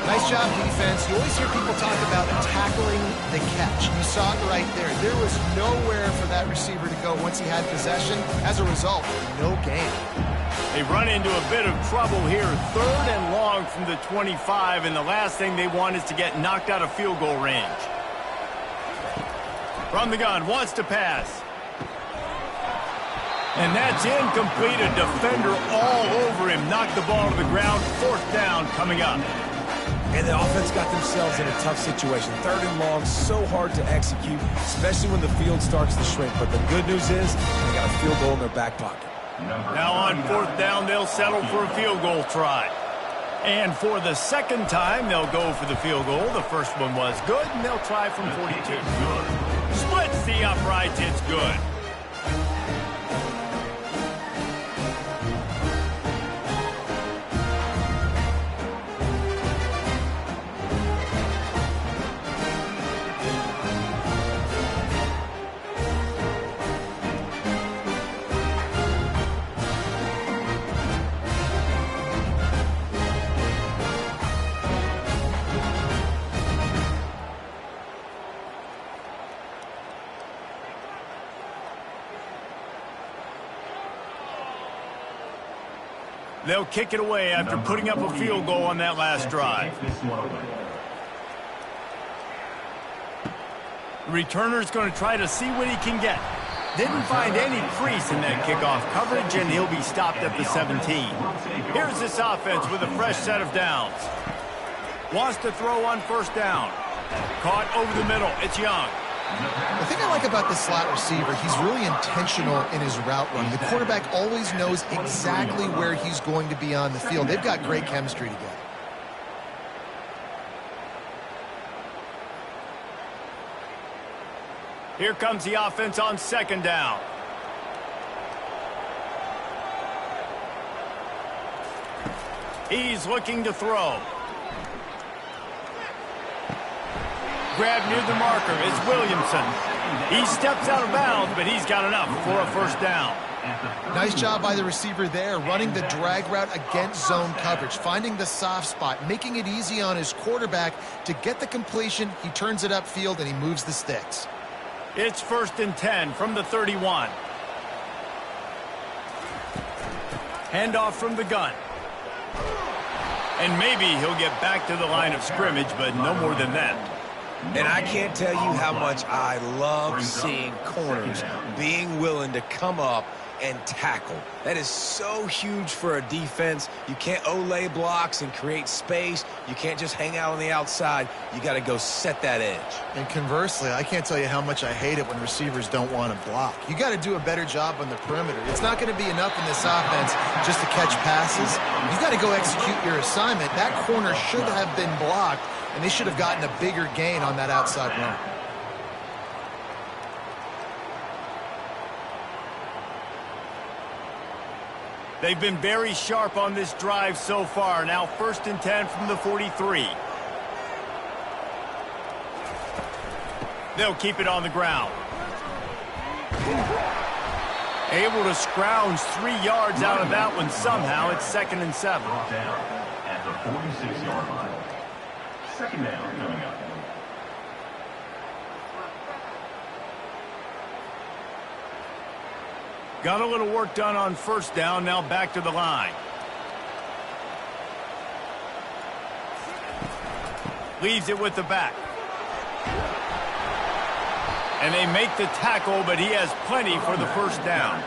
Nice job, defense. You always hear people talk about tackling the catch. You saw it right there. There was nowhere for that receiver to go once he had possession. As a result, no gain. They run into a bit of trouble here. 3rd and long from the 25, and the last thing they want is to get knocked out of field goal range. From the gun, wants to pass. And that's incomplete. A defender all over him. Knocked the ball to the ground. 4th down coming up. And the offense got themselves in a tough situation. 3rd and long, so hard to execute, especially when the field starts to shrink. But the good news is they got a field goal in their back pocket. Now on 4th down, they'll settle for a field goal try. And for the 2nd time, they'll go for the field goal. The first one was good, and they'll try from 42. Splits the uprights. It's good. They'll kick it away after putting up a field goal on that last drive. The returner's going to try to see what he can get. Didn't find any crease in that kickoff coverage, and he'll be stopped at the 17. Here's this offense with a fresh set of downs. Wants to throw on 1st down. Caught over the middle. It's Young. The thing I like about this slot receiver, he's really intentional in his route running. The quarterback always knows exactly where he's going to be on the field. They've got great chemistry together. Here comes the offense on 2nd down. He's looking to throw. Grab near the marker is Williamson. He steps out of bounds, but he's got enough for a first down. Nice job by the receiver there, running the drag route against zone coverage, finding the soft spot, making it easy on his quarterback to get the completion. He turns it upfield, and he moves the sticks. It's 1st and 10 from the 31. Handoff from the gun. And maybe he'll get back to the line of scrimmage, but no more than that. And I can't tell you how much I love seeing corners being willing to come up and tackle. That is so huge for a defense. You can't Olay blocks and create space. You can't just hang out on the outside. You got to go set that edge. And conversely, I can't tell you how much I hate it when receivers don't want to block. You got to do a better job on the perimeter. It's not going to be enough in this offense just to catch passes. You got to go execute your assignment. That corner should have been blocked, and they should have gotten a bigger gain on that outside run. They've been very sharp on this drive so far. Now 1st and 10 from the 43. They'll keep it on the ground. Able to scrounge 3 yards out of that one somehow. It's 2nd and 7. Brought down at the 46-yard line. 2nd down coming up. Got a little work done on 1st down. Now back to the line. Leaves it with the back. And they make the tackle, but he has plenty for the 1st down.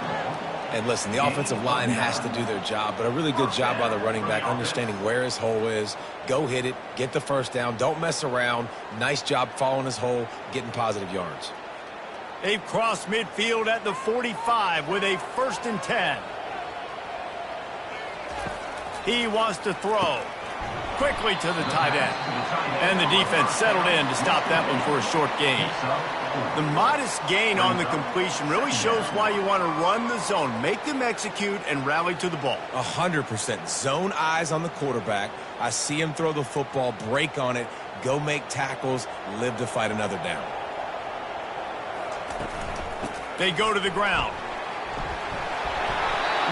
And listen, the offensive line has to do their job, but a really good job by the running back understanding where his hole is. Go hit it, get the 1st down, don't mess around. Nice job following his hole, getting positive yards. They've crossed midfield at the 45 with a 1st and 10. He wants to throw. Quickly to the tight end. And the defense settled in to stop that one for a short gain. The modest gain on the completion really shows why you want to run the zone. Make them execute and rally to the ball. 100%. Zone eyes on the quarterback. I see him throw the football, break on it, go make tackles, live to fight another down. They go to the ground.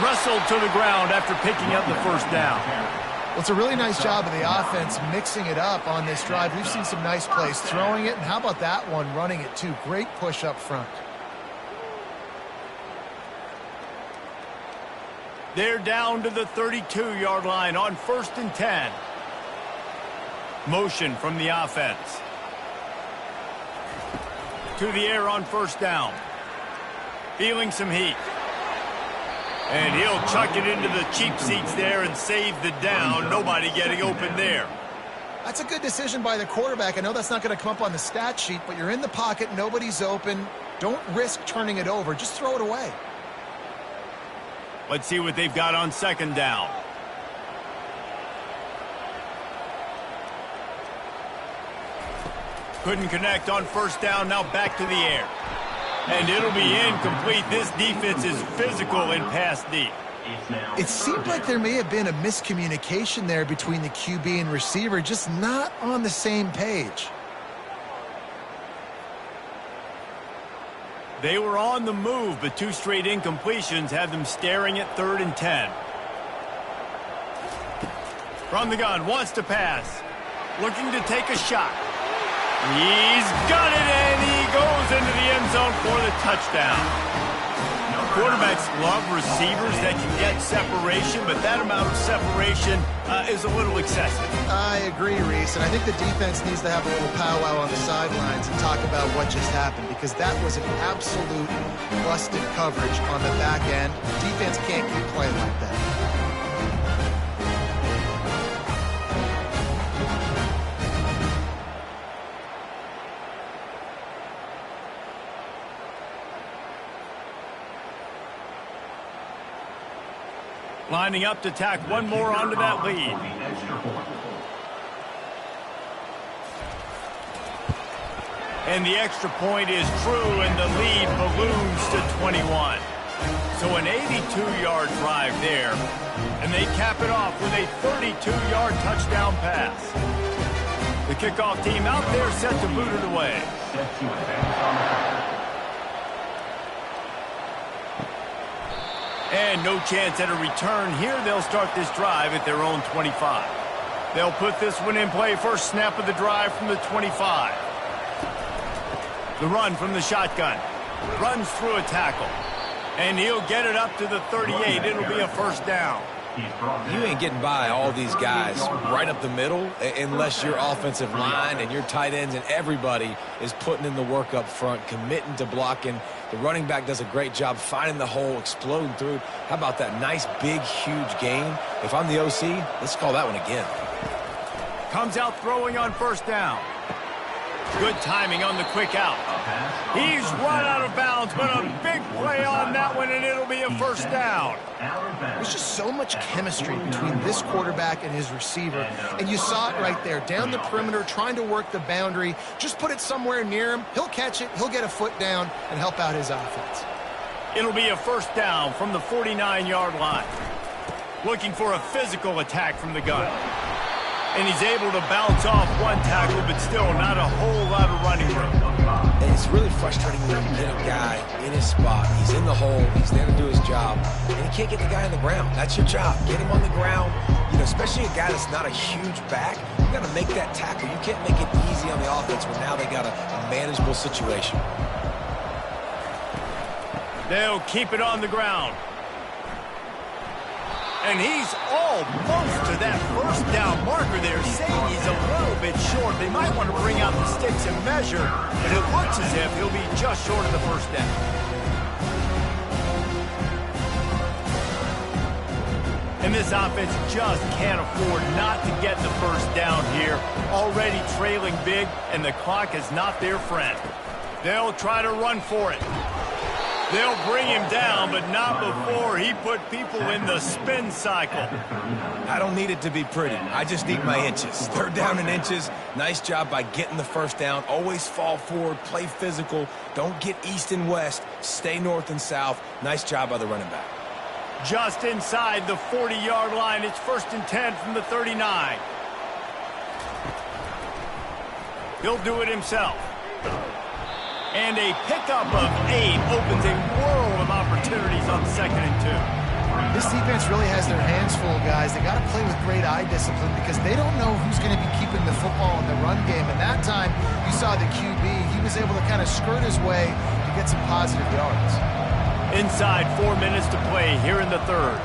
Wrestled to the ground after picking up the 1st down. Well, it's a really nice job of the offense mixing it up on this drive. We've seen some nice plays throwing it, and how about that one running it too? Great push up front. They're down to the 32-yard line on 1st and 10. Motion from the offense. To the air on 1st down. Feeling some heat. And he'll chuck it into the cheap seats there and save the down. Nobody getting open there. That's a good decision by the quarterback. I know that's not going to come up on the stat sheet, but you're in the pocket, nobody's open. Don't risk turning it over. Just throw it away. Let's see what they've got on 2nd down. Couldn't connect on 1st down. Now back to the air. And it'll be incomplete. This defense is physical in pass deep. It seemed like there may have been a miscommunication there between the QB and receiver, just not on the same page. They were on the move, but 2 straight incompletions had them staring at 3rd and 10. From the gun, wants to pass. Looking to take a shot. He's got it, and he goes into the end zone for the touchdown. Quarterbacks love receivers that can get separation, but that amount of separation is a little excessive. I agree, Reese, and I think the defense needs to have a little powwow on the sidelines and talk about what just happened, because that was an absolute busted coverage on the back end. Defense can't keep playing like that. Lining up to tack one more onto that lead. And the extra point is true, and the lead balloons to 21. So an 82-yard drive there, and they cap it off with a 32-yard touchdown pass. The kickoff team out there set to boot it away. Set to advance on the field. And no chance at a return here. They'll start this drive at their own 25. They'll put this one in play. First snap of the drive from the 25. The run from the shotgun. Runs through a tackle. And he'll get it up to the 38. It'll be a first down. You ain't getting by all these guys right up the middle unless your offensive line and your tight ends and everybody is putting in the work up front, committing to blocking. The running back does a great job finding the hole, exploding through. How about that nice, big, huge gain? If I'm the OC, let's call that one again. Comes out throwing on first down. Good timing on the quick out. He's run out of bounds, but a big play on that one, and it'll be a first down. There's just so much chemistry between this quarterback and his receiver, and you saw it right there. Down the perimeter, trying to work the boundary. Just put it somewhere near him. He'll catch it, he'll get a foot down, and help out his offense. It'll be a first down from the 49-yard line. Looking for a physical attack from the gun. And he's able to bounce off one tackle, but still not a whole lot of running room. And it's really frustrating when you get a guy in his spot. He's in the hole. He's there to do his job. And he can't get the guy on the ground. That's your job. Get him on the ground. You know, especially a guy that's not a huge back. You got to make that tackle. You can't make it easy on the offense when now they got a manageable situation. They'll keep it on the ground. And he's almost to that first down marker there. Saying he's a little bit short. They might want to bring out the sticks and measure, but it looks as if he'll be just short of the first down. And this offense just can't afford not to get the first down here. Already trailing big, and the clock is not their friend. They'll try to run for it. They'll bring him down, but not before he put people in the spin cycle. I don't need it to be pretty. I just need my inches. Third down in inches. Nice job by getting the first down. Always fall forward, play physical. Don't get east and west. Stay north and south. Nice job by the running back. Just inside the 40-yard line. It's 1st and 10 from the 39. He'll do it himself. And a pickup of 8 opens a world of opportunities on 2nd and 2. This defense really has their hands full, guys. They got to play with great eye discipline because they don't know who's going to be keeping the football in the run game. And that time, you saw the QB. He was able to kind of skirt his way to get some positive yards. Inside 4 minutes to play here in the third.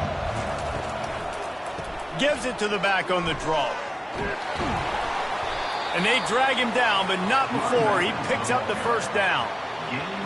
Gives it to the back on the draw. And they drag him down, but not before he picks up the first down.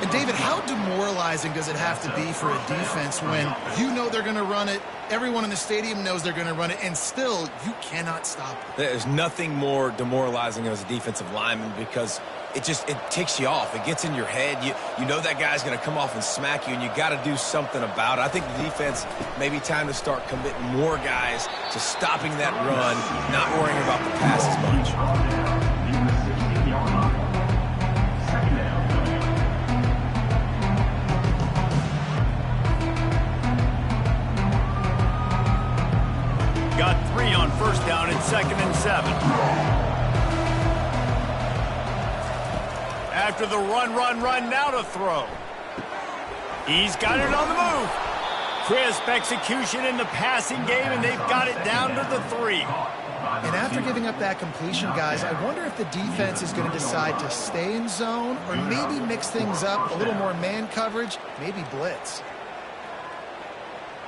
And, David, how demoralizing does it have to be for a defense when you know they're going to run it, everyone in the stadium knows they're going to run it, and still you cannot stop it? There's nothing more demoralizing as a defensive lineman because it ticks you off. It gets in your head. You know that guy's going to come off and smack you, and you got to do something about it. I think the defense may be time to start committing more guys to stopping that run, not worrying about the pass as much. Got 3 on first down and 2nd and 7. After the run, now to throw. He's got it on the move. Crisp execution in the passing game, and they've got it down to the 3. And after giving up that completion, guys, I wonder if the defense is going to decide to stay in zone or maybe mix things up, a little more man coverage, maybe blitz.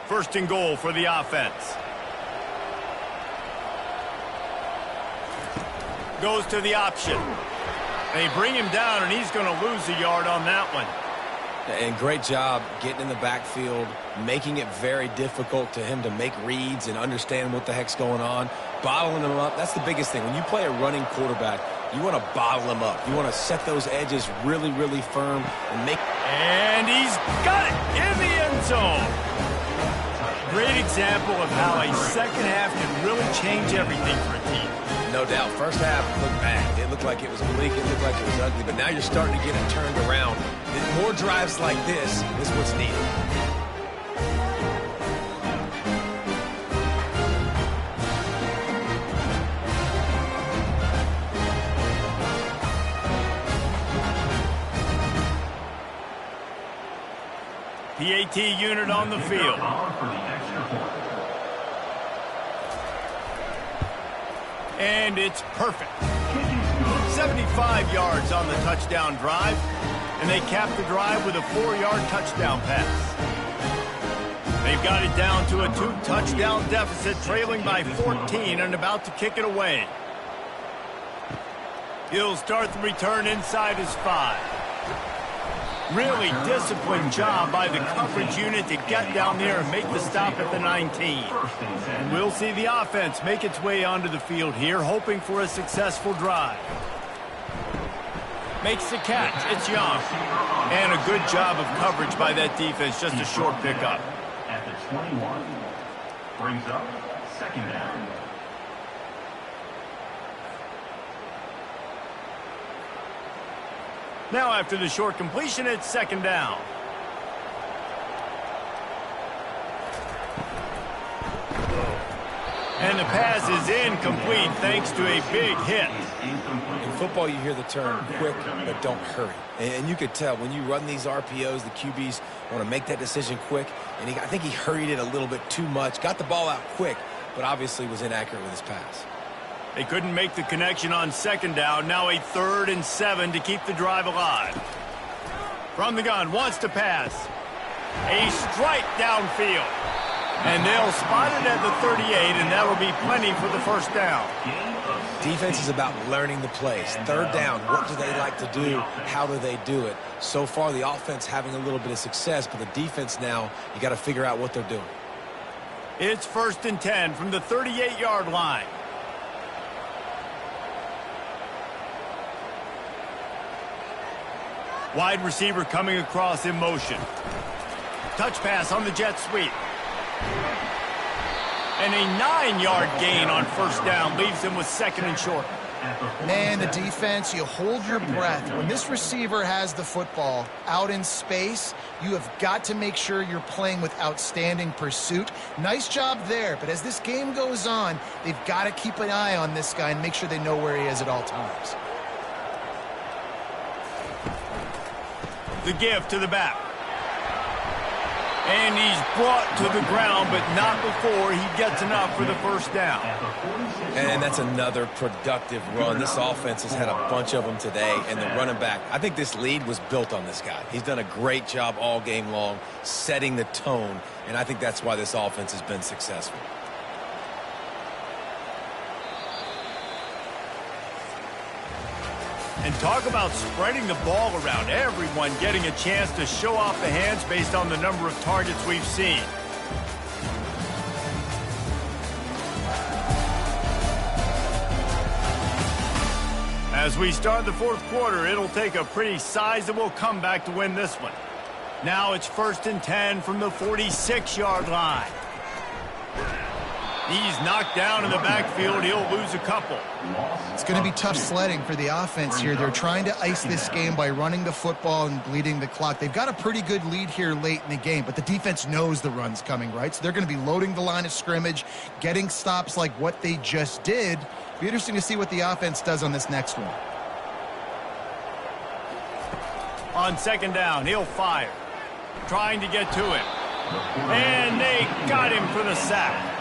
1st and goal for the offense. Goes to the option. They bring him down, and he's going to lose a yard on that one. And great job getting in the backfield, making it very difficult to him to make reads and understand what the heck's going on, bottling him up. That's the biggest thing. When you play a running quarterback, you want to bottle him up. You want to set those edges really, really firm and make... And he's got it in the end zone. Great example of how a second half can really change everything for a team. No doubt. First half looked bad. It looked like it was bleak. It looked like it was ugly. But now you're starting to get it turned around. More drives like this is what's needed. PAT unit on the field. And it's perfect. 75 yards on the touchdown drive, and they cap the drive with a 4-yard touchdown pass. They've got it down to a 2-touchdown deficit, trailing by 14 and about to kick it away. He'll start the return inside his 5. Really disciplined job by the coverage unit to get down there and make the stop at the 19. And we'll see the offense make its way onto the field here, hoping for a successful drive. Makes the catch. It's Young. And a good job of coverage by that defense. Just a short pickup. At the 21, brings up 2nd down. Now after the short completion, it's 2nd down. And the pass is incomplete thanks to a big hit. In football, you hear the term quick, but don't hurry. And you could tell when you run these RPOs, the QBs want to make that decision quick. And I think he hurried it a little bit too much. Got the ball out quick, but obviously was inaccurate with his pass. They couldn't make the connection on 2nd down. Now a 3rd and 7 to keep the drive alive. From the gun, wants to pass. A strike downfield. And they'll spot it at the 38, and that'll be plenty for the 1st down. Defense is about learning the plays. 3rd down, what do they like to do? How do they do it? So far, the offense having a little bit of success, but the defense now, you got to figure out what they're doing. It's 1st and 10 from the 38-yard line. Wide receiver coming across in motion. Touch pass on the jet sweep. And a 9-yard gain on 1st down leaves him with 2nd and short. Man, the defense, you hold your breath. When this receiver has the football out in space, you have got to make sure you're playing with outstanding pursuit. Nice job there, but as this game goes on, they've got to keep an eye on this guy and make sure they know where he is at all times. The give to the back. And he's brought to the ground, but not before he gets enough for the 1st down. And that's another productive run. This offense has had a bunch of them today, and the running back, I think this lead was built on this guy. He's done a great job all game long, setting the tone, and I think that's why this offense has been successful. And talk about spreading the ball around. Everyone getting a chance to show off the hands based on the number of targets we've seen. As we start the 4th quarter, it'll take a pretty sizable comeback to win this one. Now it's 1st and 10 from the 46-yard line. He's knocked down in the backfield. He'll lose a couple. It's going to be tough sledding for the offense here. They're trying to ice this game by running the football and bleeding the clock. They've got a pretty good lead here late in the game, but the defense knows the run's coming, right? So they're going to be loading the line of scrimmage, getting stops like what they just did. Be interesting to see what the offense does on this next one. On 2nd down, he'll fire. Trying to get to him. And they got him for the sack.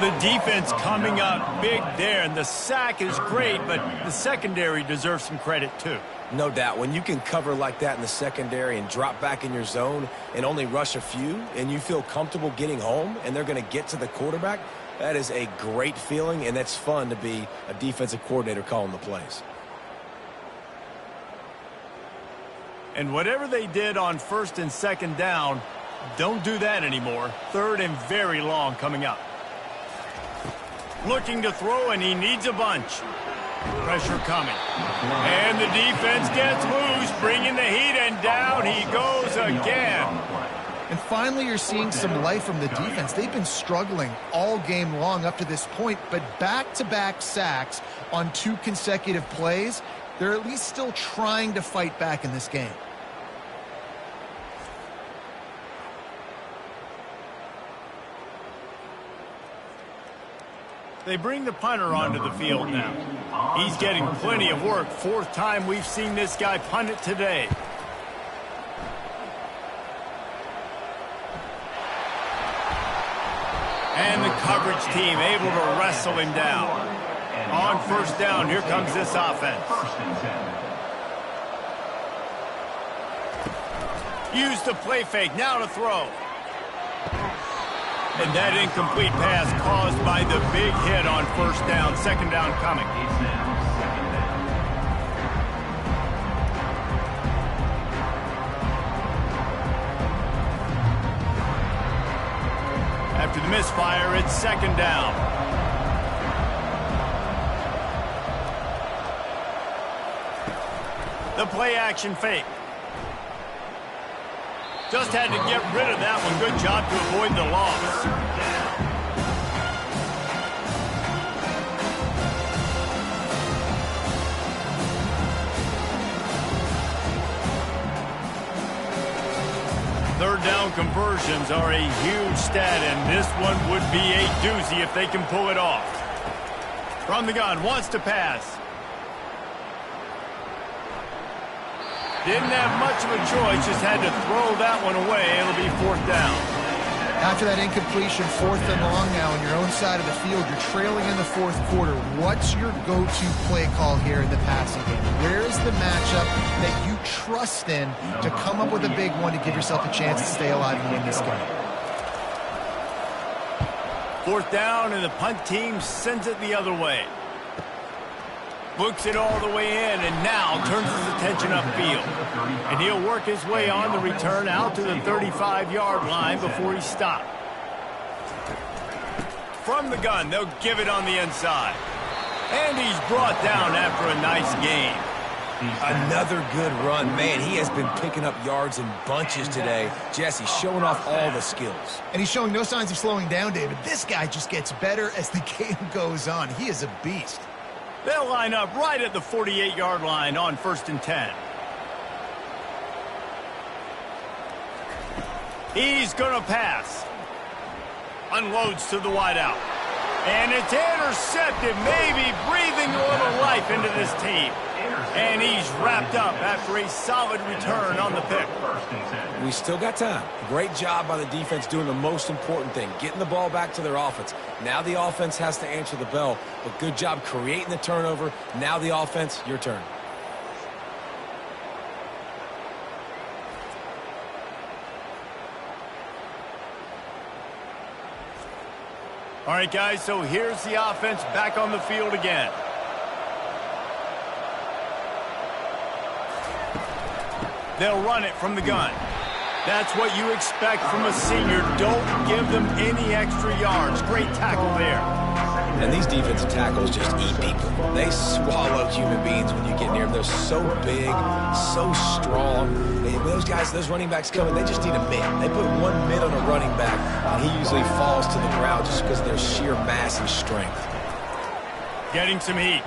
The defense coming up big there, and the sack is great, but the secondary deserves some credit too. No doubt. When you can cover like that in the secondary and drop back in your zone and only rush a few, and you feel comfortable getting home, and they're going to get to the quarterback, that is a great feeling, and that's fun to be a defensive coordinator calling the plays. And whatever they did on 1st and 2nd down, don't do that anymore. 3rd and very long coming up. Looking to throw, and he needs a bunch. Pressure coming. And the defense gets loose, bringing the heat, and down he goes again. And finally, you're seeing some life from the defense. They've been struggling all game long up to this point, but back-to-back sacks on 2 consecutive plays, they're at least still trying to fight back in this game. They bring the punter onto the field now. He's getting plenty of work. 4th time we've seen this guy punt it today. And the coverage team able to wrestle him down. On first down, here comes this offense. Use the play fake, now to throw. And that incomplete pass caused by the big hit on first down. Second down coming. After the misfire, it's second down. The play action fake. Just had to get rid of that one. Good job to avoid the loss. Third down conversions are a huge stat, and this one would be a doozy if they can pull it off. From the gun, wants to pass. Didn't have much of a choice, just had to throw that one away. It'll be fourth down. After that incompletion, 4th and long now on your own side of the field. You're trailing in the fourth quarter. What's your go-to play call here in the passing game? Where is the matchup that you trust in to come up with a big one to give yourself a chance to stay alive and win this game? Fourth down, and the punt team sends it the other way. Looks it all the way in, and now turns his attention upfield. And he'll work his way on the return out to the 35-yard line before he's stopped. From the gun, they'll give it on the inside. And he's brought down after a nice gain. Another good run. Man, he has been picking up yards in bunches today. Jesse showing off all the skills. And he's showing no signs of slowing down, David. This guy just gets better as the game goes on. He is a beast. They'll line up right at the 48-yard line on 1st and 10. He's going to pass. Unloads to the wideout. And it's intercepted, maybe breathing a little life into this team. And he's wrapped up after a solid return on the pick. We still got time. Great job by the defense doing the most important thing, getting the ball back to their offense. Now the offense has to answer the bell, but good job creating the turnover. Now the offense, your turn. All right, guys, so here's the offense back on the field again. They'll run it from the gun. That's what you expect from a senior. Don't give them any extra yards. Great tackle there. And these defensive tackles just eat people. They swallow human beings when you get near them. They're so big, so strong. When those guys, those running backs come in, they just need a mid. They put one mid on a running back, and he usually falls to the ground just because of their sheer mass and strength. Getting some heat.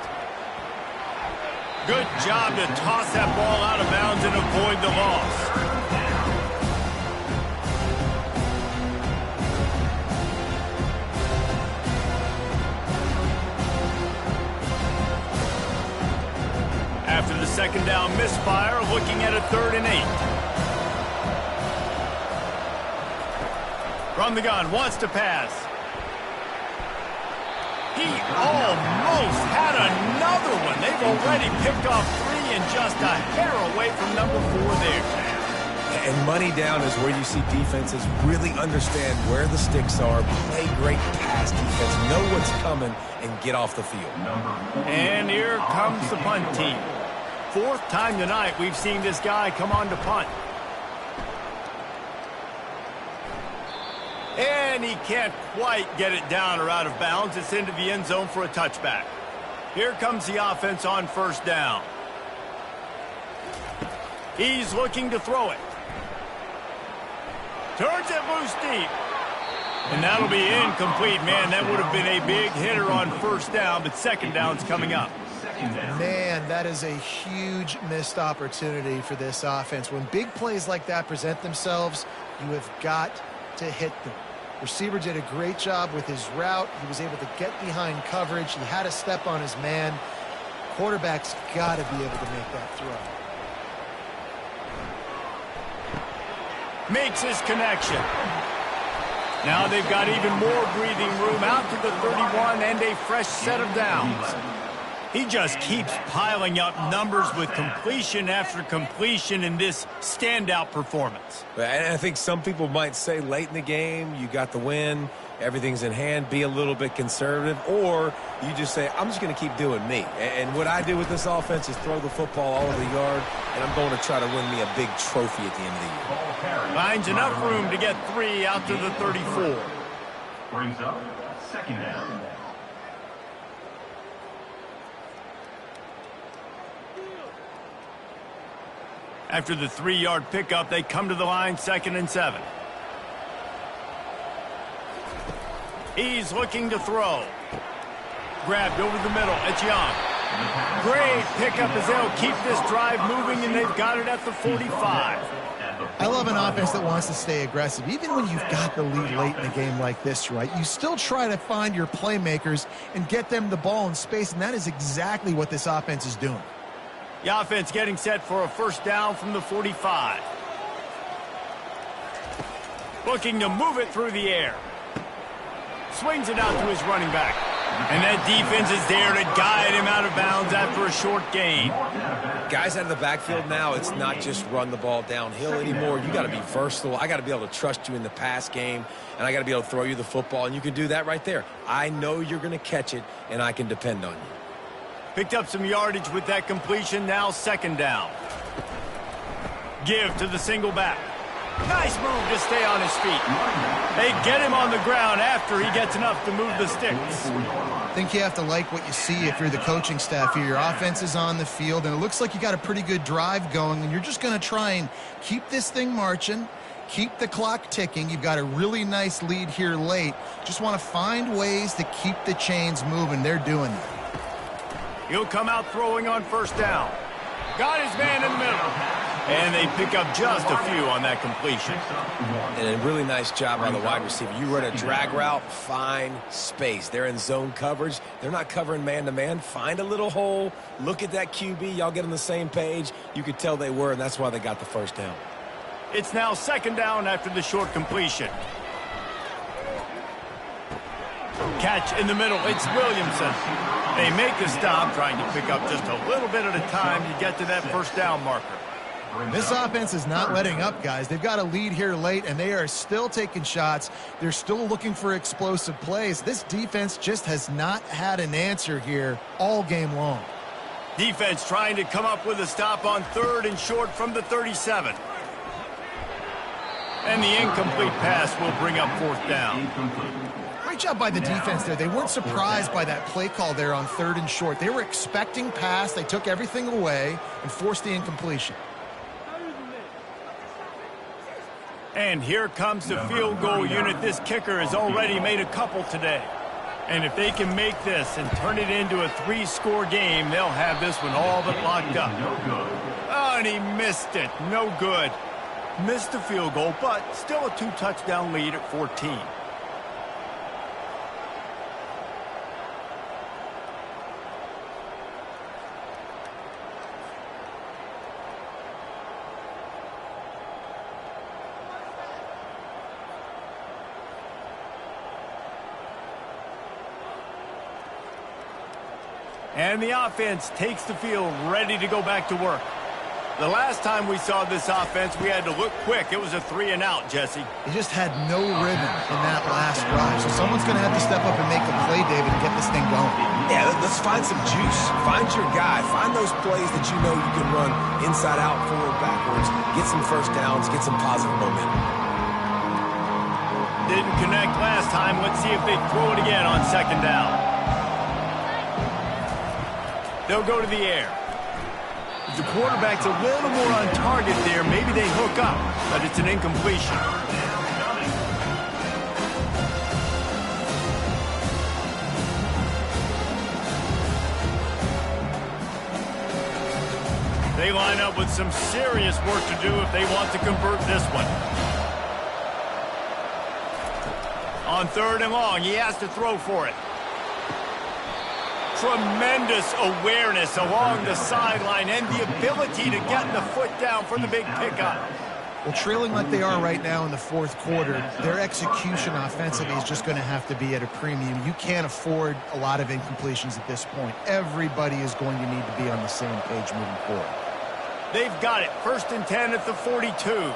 Good job to toss that ball out of bounds and avoid the loss. After the second down misfire, looking at a 3rd and 8. From the gun, wants to pass. He almost had another one. They've already picked off 3 and just a hair away from number 4 there. And money down is where you see defenses really understand where the sticks are, play great pass defense, know what's coming, and get off the field. And here comes the punt team. 4th time tonight we've seen this guy come on to punt. And he can't quite get it down or out of bounds. It's into the end zone for a touchback. Here comes the offense on 1st down. He's looking to throw it. Turns it loose deep. And that'll be incomplete. Man, that would have been a big hitter on 1st down, but 2nd down's coming up. Man, that is a huge missed opportunity for this offense. When big plays like that present themselves, you have got to hit them. Receiver did a great job with his route. He was able to get behind coverage. He had a step on his man. Quarterback's got to be able to make that throw. Makes his connection. Now they've got even more breathing room out to the 31 and a fresh set of downs. He just keeps piling up numbers with completion after completion in this standout performance. And I think some people might say late in the game, you got the win, everything's in hand, be a little bit conservative, or you just say, I'm just going to keep doing me. And what I do with this offense is throw the football all over the yard, and I'm going to try to win me a big trophy at the end of the year. Finds enough room to get 3 out to the 34. Brings up second down. After the 3-yard pickup, they come to the line 2nd and 7. He's looking to throw. Grabbed over the middle. It's Young. Great pickup as they'll keep this drive moving, and they've got it at the 45. I love an offense that wants to stay aggressive. Even when you've got the lead late in a game like this, right, you still try to find your playmakers and get them the ball in space, and that is exactly what this offense is doing. The offense getting set for a first down from the 45. Looking to move it through the air. Swings it out to his running back. And that defense is there to guide him out of bounds after a short gain. Guys out of the backfield now, it's not just run the ball downhill anymore. You got to be versatile. I got to be able to trust you in the pass game, and I got to be able to throw you the football, and you can do that right there. I know you're going to catch it, and I can depend on you. Picked up some yardage with that completion, now 2nd down. Give to the single back. Nice move to stay on his feet. They get him on the ground after he gets enough to move the sticks. I think you have to like what you see if you're the coaching staff here. Your offense is on the field, and it looks like you got a pretty good drive going, and you're just going to try and keep this thing marching, keep the clock ticking. You've got a really nice lead here late. Just want to find ways to keep the chains moving. They're doing that. He'll come out throwing on first down. Got his man in the middle. And they pick up just a few on that completion. And a really nice job by the wide receiver. You run a drag route, find space. They're in zone coverage. They're not covering man-to-man. Find a little hole. Look at that QB. Y'all get on the same page. You could tell they were, and that's why they got the first down. It's now 2nd down after the short completion. Catch in the middle. It's Williamson. They make the stop, trying to pick up just a little bit at a time to get to that first down marker. This offense is not letting up, guys. They've got a lead here late, and they are still taking shots. They're still looking for explosive plays. This defense just has not had an answer here all game long. Defense trying to come up with a stop on 3rd and short from the 37. And the incomplete pass will bring up 4th down. Great job by the defense there. They weren't surprised by that play call there on 3rd and short. They were expecting pass. They took everything away and forced the incompletion. And here comes the field goal unit. This kicker has already made a couple today. And if they can make this and turn it into a 3-score game, they'll have this one all but locked up. Oh, and he missed it. No good. Missed the field goal, but still a 2-touchdown lead at 14. And the offense takes the field, ready to go back to work. The last time we saw this offense, we had to look quick. It was a 3-and-out, Jesse. He just had no rhythm in that last drive. So someone's going to have to step up and make a play, David, and get this thing going. Yeah, let's find some juice. Find your guy. Find those plays that you know you can run inside out, forward, backwards. Get some first downs. Get some positive momentum. Didn't connect last time. Let's see if they throw it again on 2nd down. They'll go to the air. If the quarterback's a little more on target there, maybe they hook up, but it's an incompletion. They line up with some serious work to do if they want to convert this one. On 3rd and long, he has to throw for it. Tremendous awareness along the sideline and the ability to get the foot down for the big pickup. Well, trailing like they are right now in the fourth quarter, their execution offensively is just going to have to be at a premium. You can't afford a lot of incompletions at this point. Everybody is going to need to be on the same page moving forward. They've got it. 1st and 10 at the 42.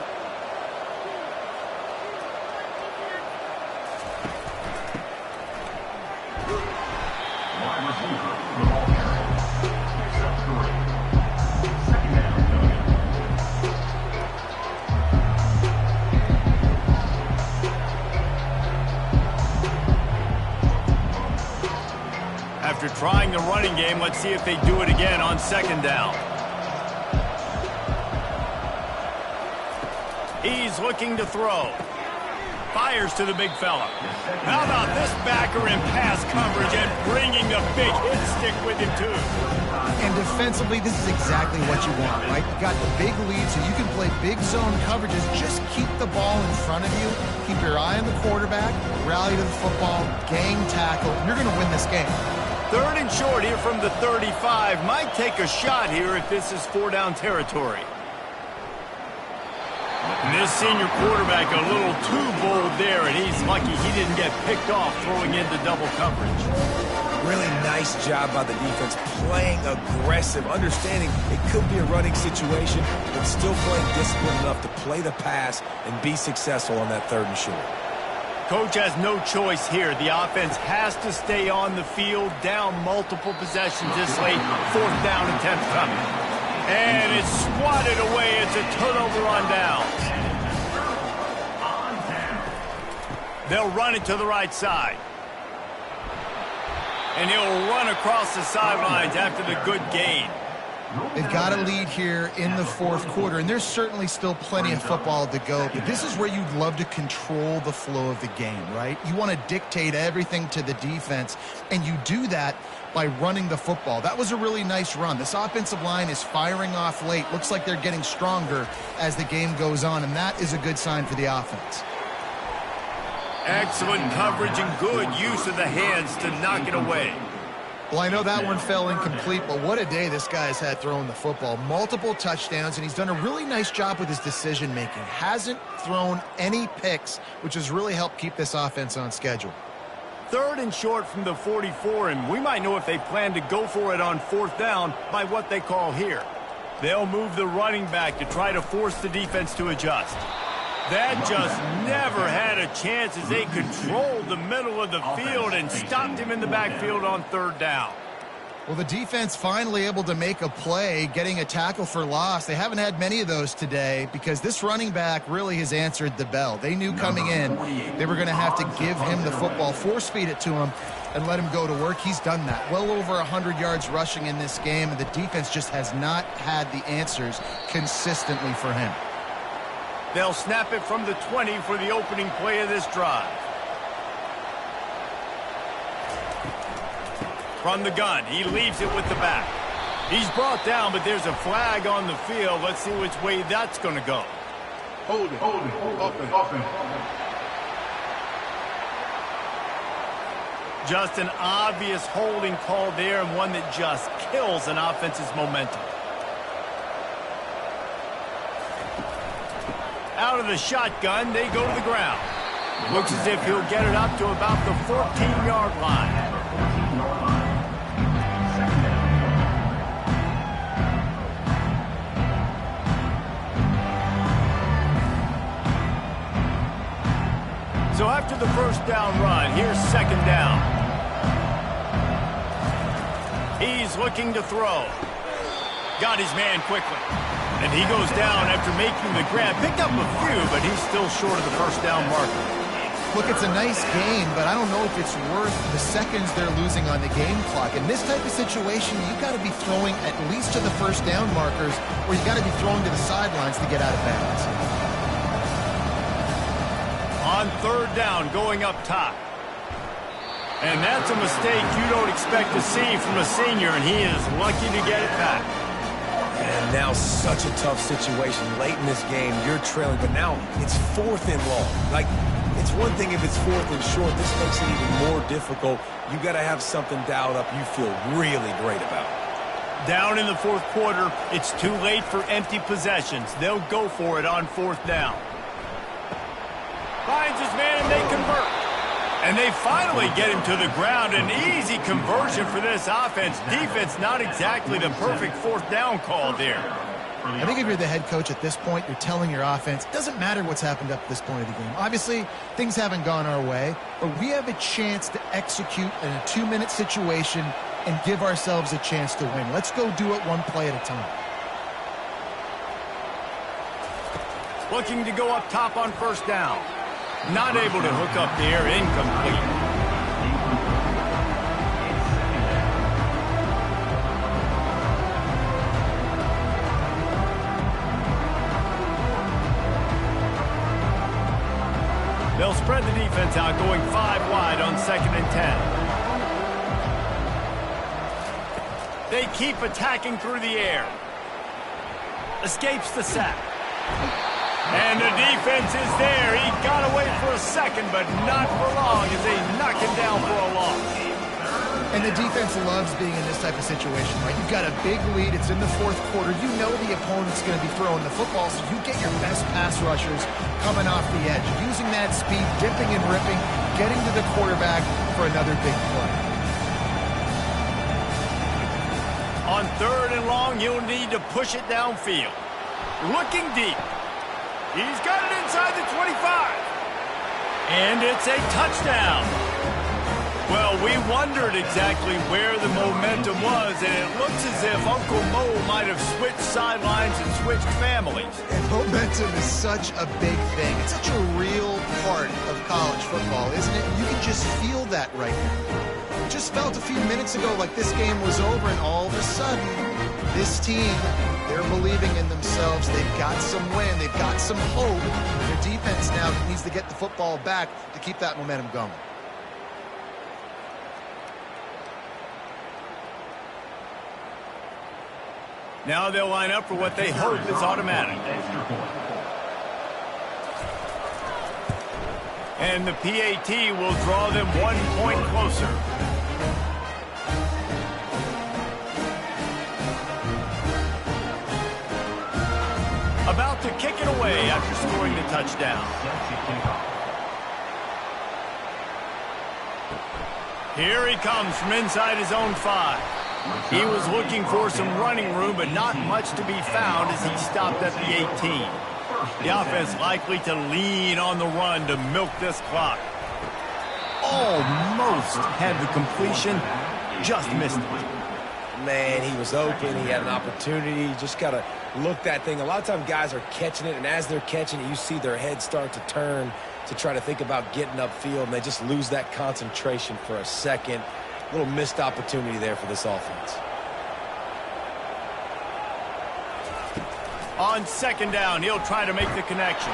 After trying the running game, let's see if they do it again on 2nd down. He's looking to throw. Fires to the big fella. How about this backer in pass coverage and bringing the big hit stick with him, too? And defensively, this is exactly what you want, right? You got the big lead, so you can play big zone coverages. Just keep the ball in front of you. Keep your eye on the quarterback. Rally to the football. Gang tackle. You're going to win this game. 3rd and short here from the 35. Might take a shot here if this is 4-down territory. And this senior quarterback a little too bold there, and he's lucky he didn't get picked off throwing into double coverage. Really nice job by the defense, playing aggressive, understanding it could be a running situation, but still playing disciplined enough to play the pass and be successful on that 3rd and short. Coach has no choice here. The offense has to stay on the field, down multiple possessions this late. 4th down attempt coming. And it's swatted away. It's a turnover on downs. They'll run it to the right side. And he'll run across the sidelines after the good gain. They've got a lead here in the fourth quarter, and there's certainly still plenty of football to go, but this is where you'd love to control the flow of the game, right? You want to dictate everything to the defense, and you do that by running the football. That was a really nice run. This offensive line is firing off late. Looks like they're getting stronger as the game goes on, and that is a good sign for the offense. Excellent coverage and good use of the hands to knock it away. Well, I know that one fell incomplete, but what a day this guy's had throwing the football. Multiple touchdowns, and he's done a really nice job with his decision-making. Hasn't thrown any picks, which has really helped keep this offense on schedule. 3rd and short from the 44, and we might know if they plan to go for it on 4th down by what they call here. They'll move the running back to try to force the defense to adjust. That just never had a chance as they controlled the middle of the field and stopped him in the backfield on 3rd down. Well, the defense finally able to make a play, getting a tackle for loss. They haven't had many of those today because this running back really has answered the bell. They knew coming in they were going to have to give him the football, force-feed it to him, and let him go to work. He's done that. Well over 100 yards rushing in this game, and the defense just has not had the answers consistently for him. They'll snap it from the 20 for the opening play of this drive. From the gun, he leaves it with the back. He's brought down, but there's a flag on the field. Let's see which way that's going to go. Hold it, open. Just an obvious holding call there, and one that just kills an offense's momentum. Out of the shotgun, they go to the ground. Looks as if he'll get it up to about the 14-yard line. So after the 1st down run, here's 2nd down. He's looking to throw. Got his man quickly. And he goes down after making the grab. Picked up a few, but he's still short of the 1st down marker. Look, it's a nice gain, but I don't know if it's worth the seconds they're losing on the game clock. In this type of situation, you've got to be throwing at least to the 1st down markers, or you've got to be throwing to the sidelines to get out of bounds. On 3rd down, going up top. And that's a mistake you don't expect to see from a senior, and he is lucky to get it back. And now such a tough situation. Late in this game, you're trailing, but now it's 4th and long. Like, it's one thing if it's 4th and short. This makes it even more difficult. You got to have something dialed up you feel really great about. Down in the fourth quarter, it's too late for empty possessions. They'll go for it on fourth down. Finds his man and they convert. And they finally get him to the ground. An easy conversion for this offense. Defense, not exactly the perfect fourth down call there. I think if you're the head coach at this point, you're telling your offense, it doesn't matter what's happened up to this point of the game. Obviously, things haven't gone our way, but we have a chance to execute in a 2-minute situation and give ourselves a chance to win. Let's go do it one play at a time. Looking to go up top on first down. Not able to hook up there, incomplete. They'll spread the defense out, going 5 wide on 2nd and 10. They keep attacking through the air. Escapes the sack. And the defense is there. He got away for a second, but not for long as they knock him down for a loss. And the defense loves being in this type of situation, right? You've got a big lead. It's in the fourth quarter. You know the opponent's going to be throwing the football, so you get your best pass rushers coming off the edge, using that speed, dipping and ripping, getting to the quarterback for another big play. On 3rd and long, you'll need to push it downfield. Looking deep. He's got it inside the 25. And it's a touchdown. Well, we wondered exactly where the momentum was, and it looks as if Uncle Mo might have switched sidelines and switched families. And momentum is such a big thing. It's such a real part of college football, isn't it? You can just feel that right now. It just felt a few minutes ago like this game was over, and all of a sudden, this team, they're believing in themselves. They've got some win. They've got some hope. Their defense now needs to get the football back to keep that momentum going. Now they'll line up for what they hope is automatic. And the PAT will draw them 1 point closer. About to kick it away after scoring the touchdown. Here he comes from inside his own 5. He was looking for some running room, but not much to be found as he stopped at the 18. The offense likely to lean on the run to milk this clock. Almost had the completion, just missed it. Man, he was open. He had an opportunity. You just got to look that thing. A lot of times guys are catching it, and as they're catching it, you see their head start to turn to try to think about getting upfield, and they just lose that concentration for a second. Little missed opportunity there for this offense. On 2nd down, he'll try to make the connection.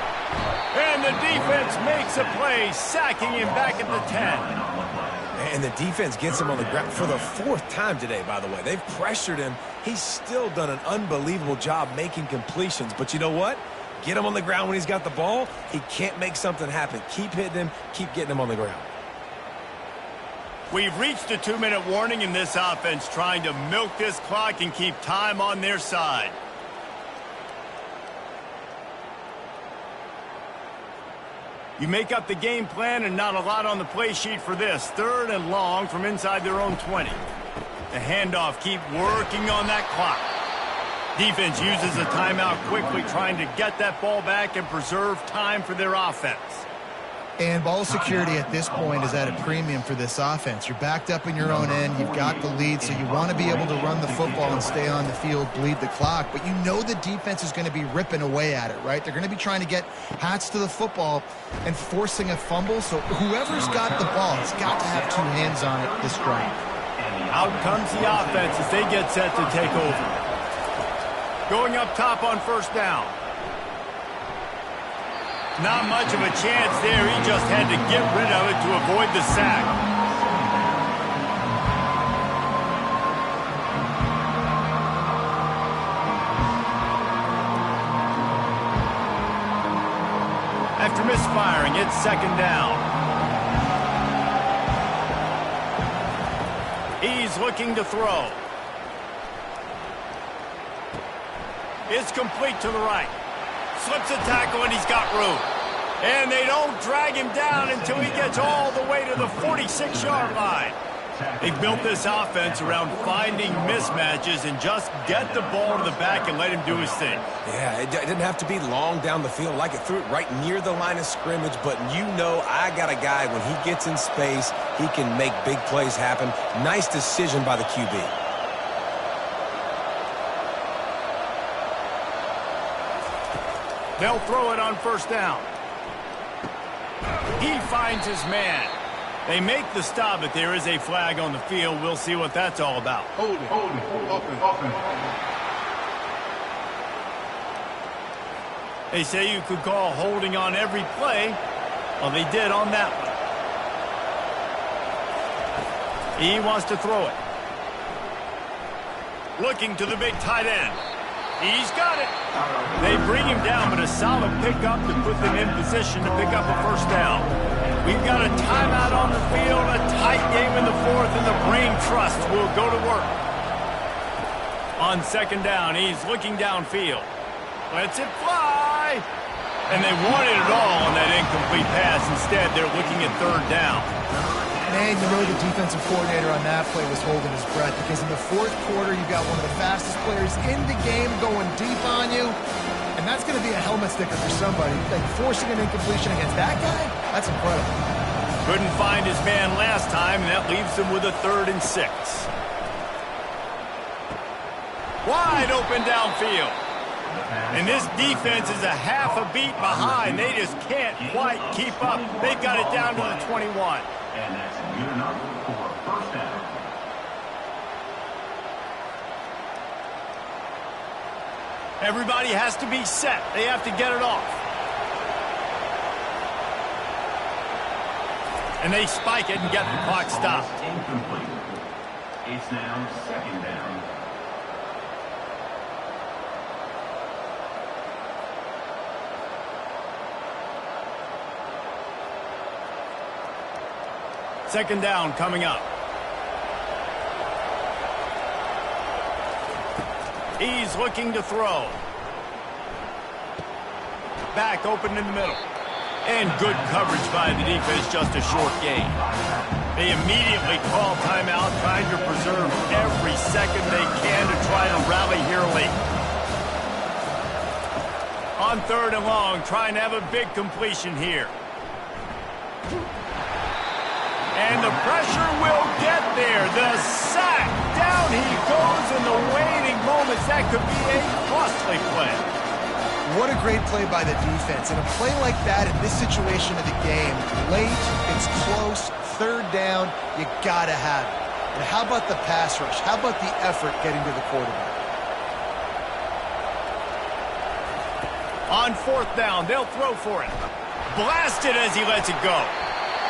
And the defense makes a play, sacking him back at the 10. And the defense gets him on the ground for the 4th time today, by the way. They've pressured him. He's still done an unbelievable job making completions. But you know what? Get him on the ground when he's got the ball. He can't make something happen. Keep hitting him. Keep getting him on the ground. We've reached a 2-minute warning in this offense, trying to milk this clock and keep time on their side. You make up the game plan and not a lot on the play sheet for this. 3rd and long from inside their own 20. The handoff, keep working on that clock. Defense uses a timeout quickly, trying to get that ball back and preserve time for their offense. And ball security at this point is at a premium for this offense. You're backed up in your own end. You've got the lead, so you want to be able to run the football and stay on the field, bleed the clock. But you know the defense is going to be ripping away at it, right? They're going to be trying to get hats to the football and forcing a fumble. So whoever's got the ball has got to have 2 hands on it this drive. Out comes the offense as they get set to take over. Going up top on 1st down. Not much of a chance there. He just had to get rid of it to avoid the sack. After misfiring, it's 2nd down. He's looking to throw. It's complete to the right. Slips a tackle, and he's got room. And they don't drag him down until he gets all the way to the 46-yard line. They've built this offense around finding mismatches and just get the ball to the back and let him do his thing. Yeah, it didn't have to be long down the field. Like it threw it right near the line of scrimmage, but you know I got a guy, when he gets in space, he can make big plays happen. Nice decision by the QB. They'll throw it on first down. He finds his man. They make the stop, but there is a flag on the field. We'll see what that's all about. Hold it. They say you could call holding on every play. Well, they did on that one. He wants to throw it. Looking to the big tight end. He's got it. They bring him down, but a solid pickup to put them in position to pick up a first down. We've got a timeout on the field, a tight game in the fourth, and the brain trust will go to work. On second down, he's looking downfield. Lets it fly. And they wanted it all on that incomplete pass. Instead, they're looking at third down. Man, you know the defensive coordinator on that play was holding his breath, because in the fourth quarter, you got one of the fastest players in the game going deep on you, and that's going to be a helmet sticker for somebody. Like, forcing an incompletion against that guy, that's incredible. Couldn't find his man last time, and that leaves him with a 3rd and 6. Wide open downfield. And this defense is a half a beat behind. They just can't quite keep up. They've got it down to the 21. And that's good enough for a first down. Everybody has to be set. They have to get it off. And they spike it and get the clock stopped. Incomplete. It's now second down. Second down coming up. He's looking to throw. Back open in the middle. And good coverage by the defense, just a short gain. They immediately call timeout, trying to preserve every second they can to try to rally here late. On 3rd and long, trying to have a big completion here. And the pressure will get there. The sack. Down he goes in the waiting moments. That could be a costly play. What a great play by the defense. And a play like that in this situation of the game, late, it's close, 3rd down, you got to have it. And how about the pass rush? How about the effort getting to the quarterback? On 4th down, they'll throw for it. Blasted as he lets it go.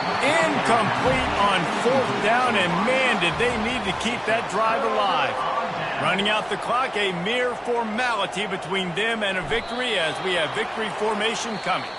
Incomplete on 4th down, and man, did they need to keep that drive alive. Running out the clock, a mere formality between them and a victory, as we have victory formation coming.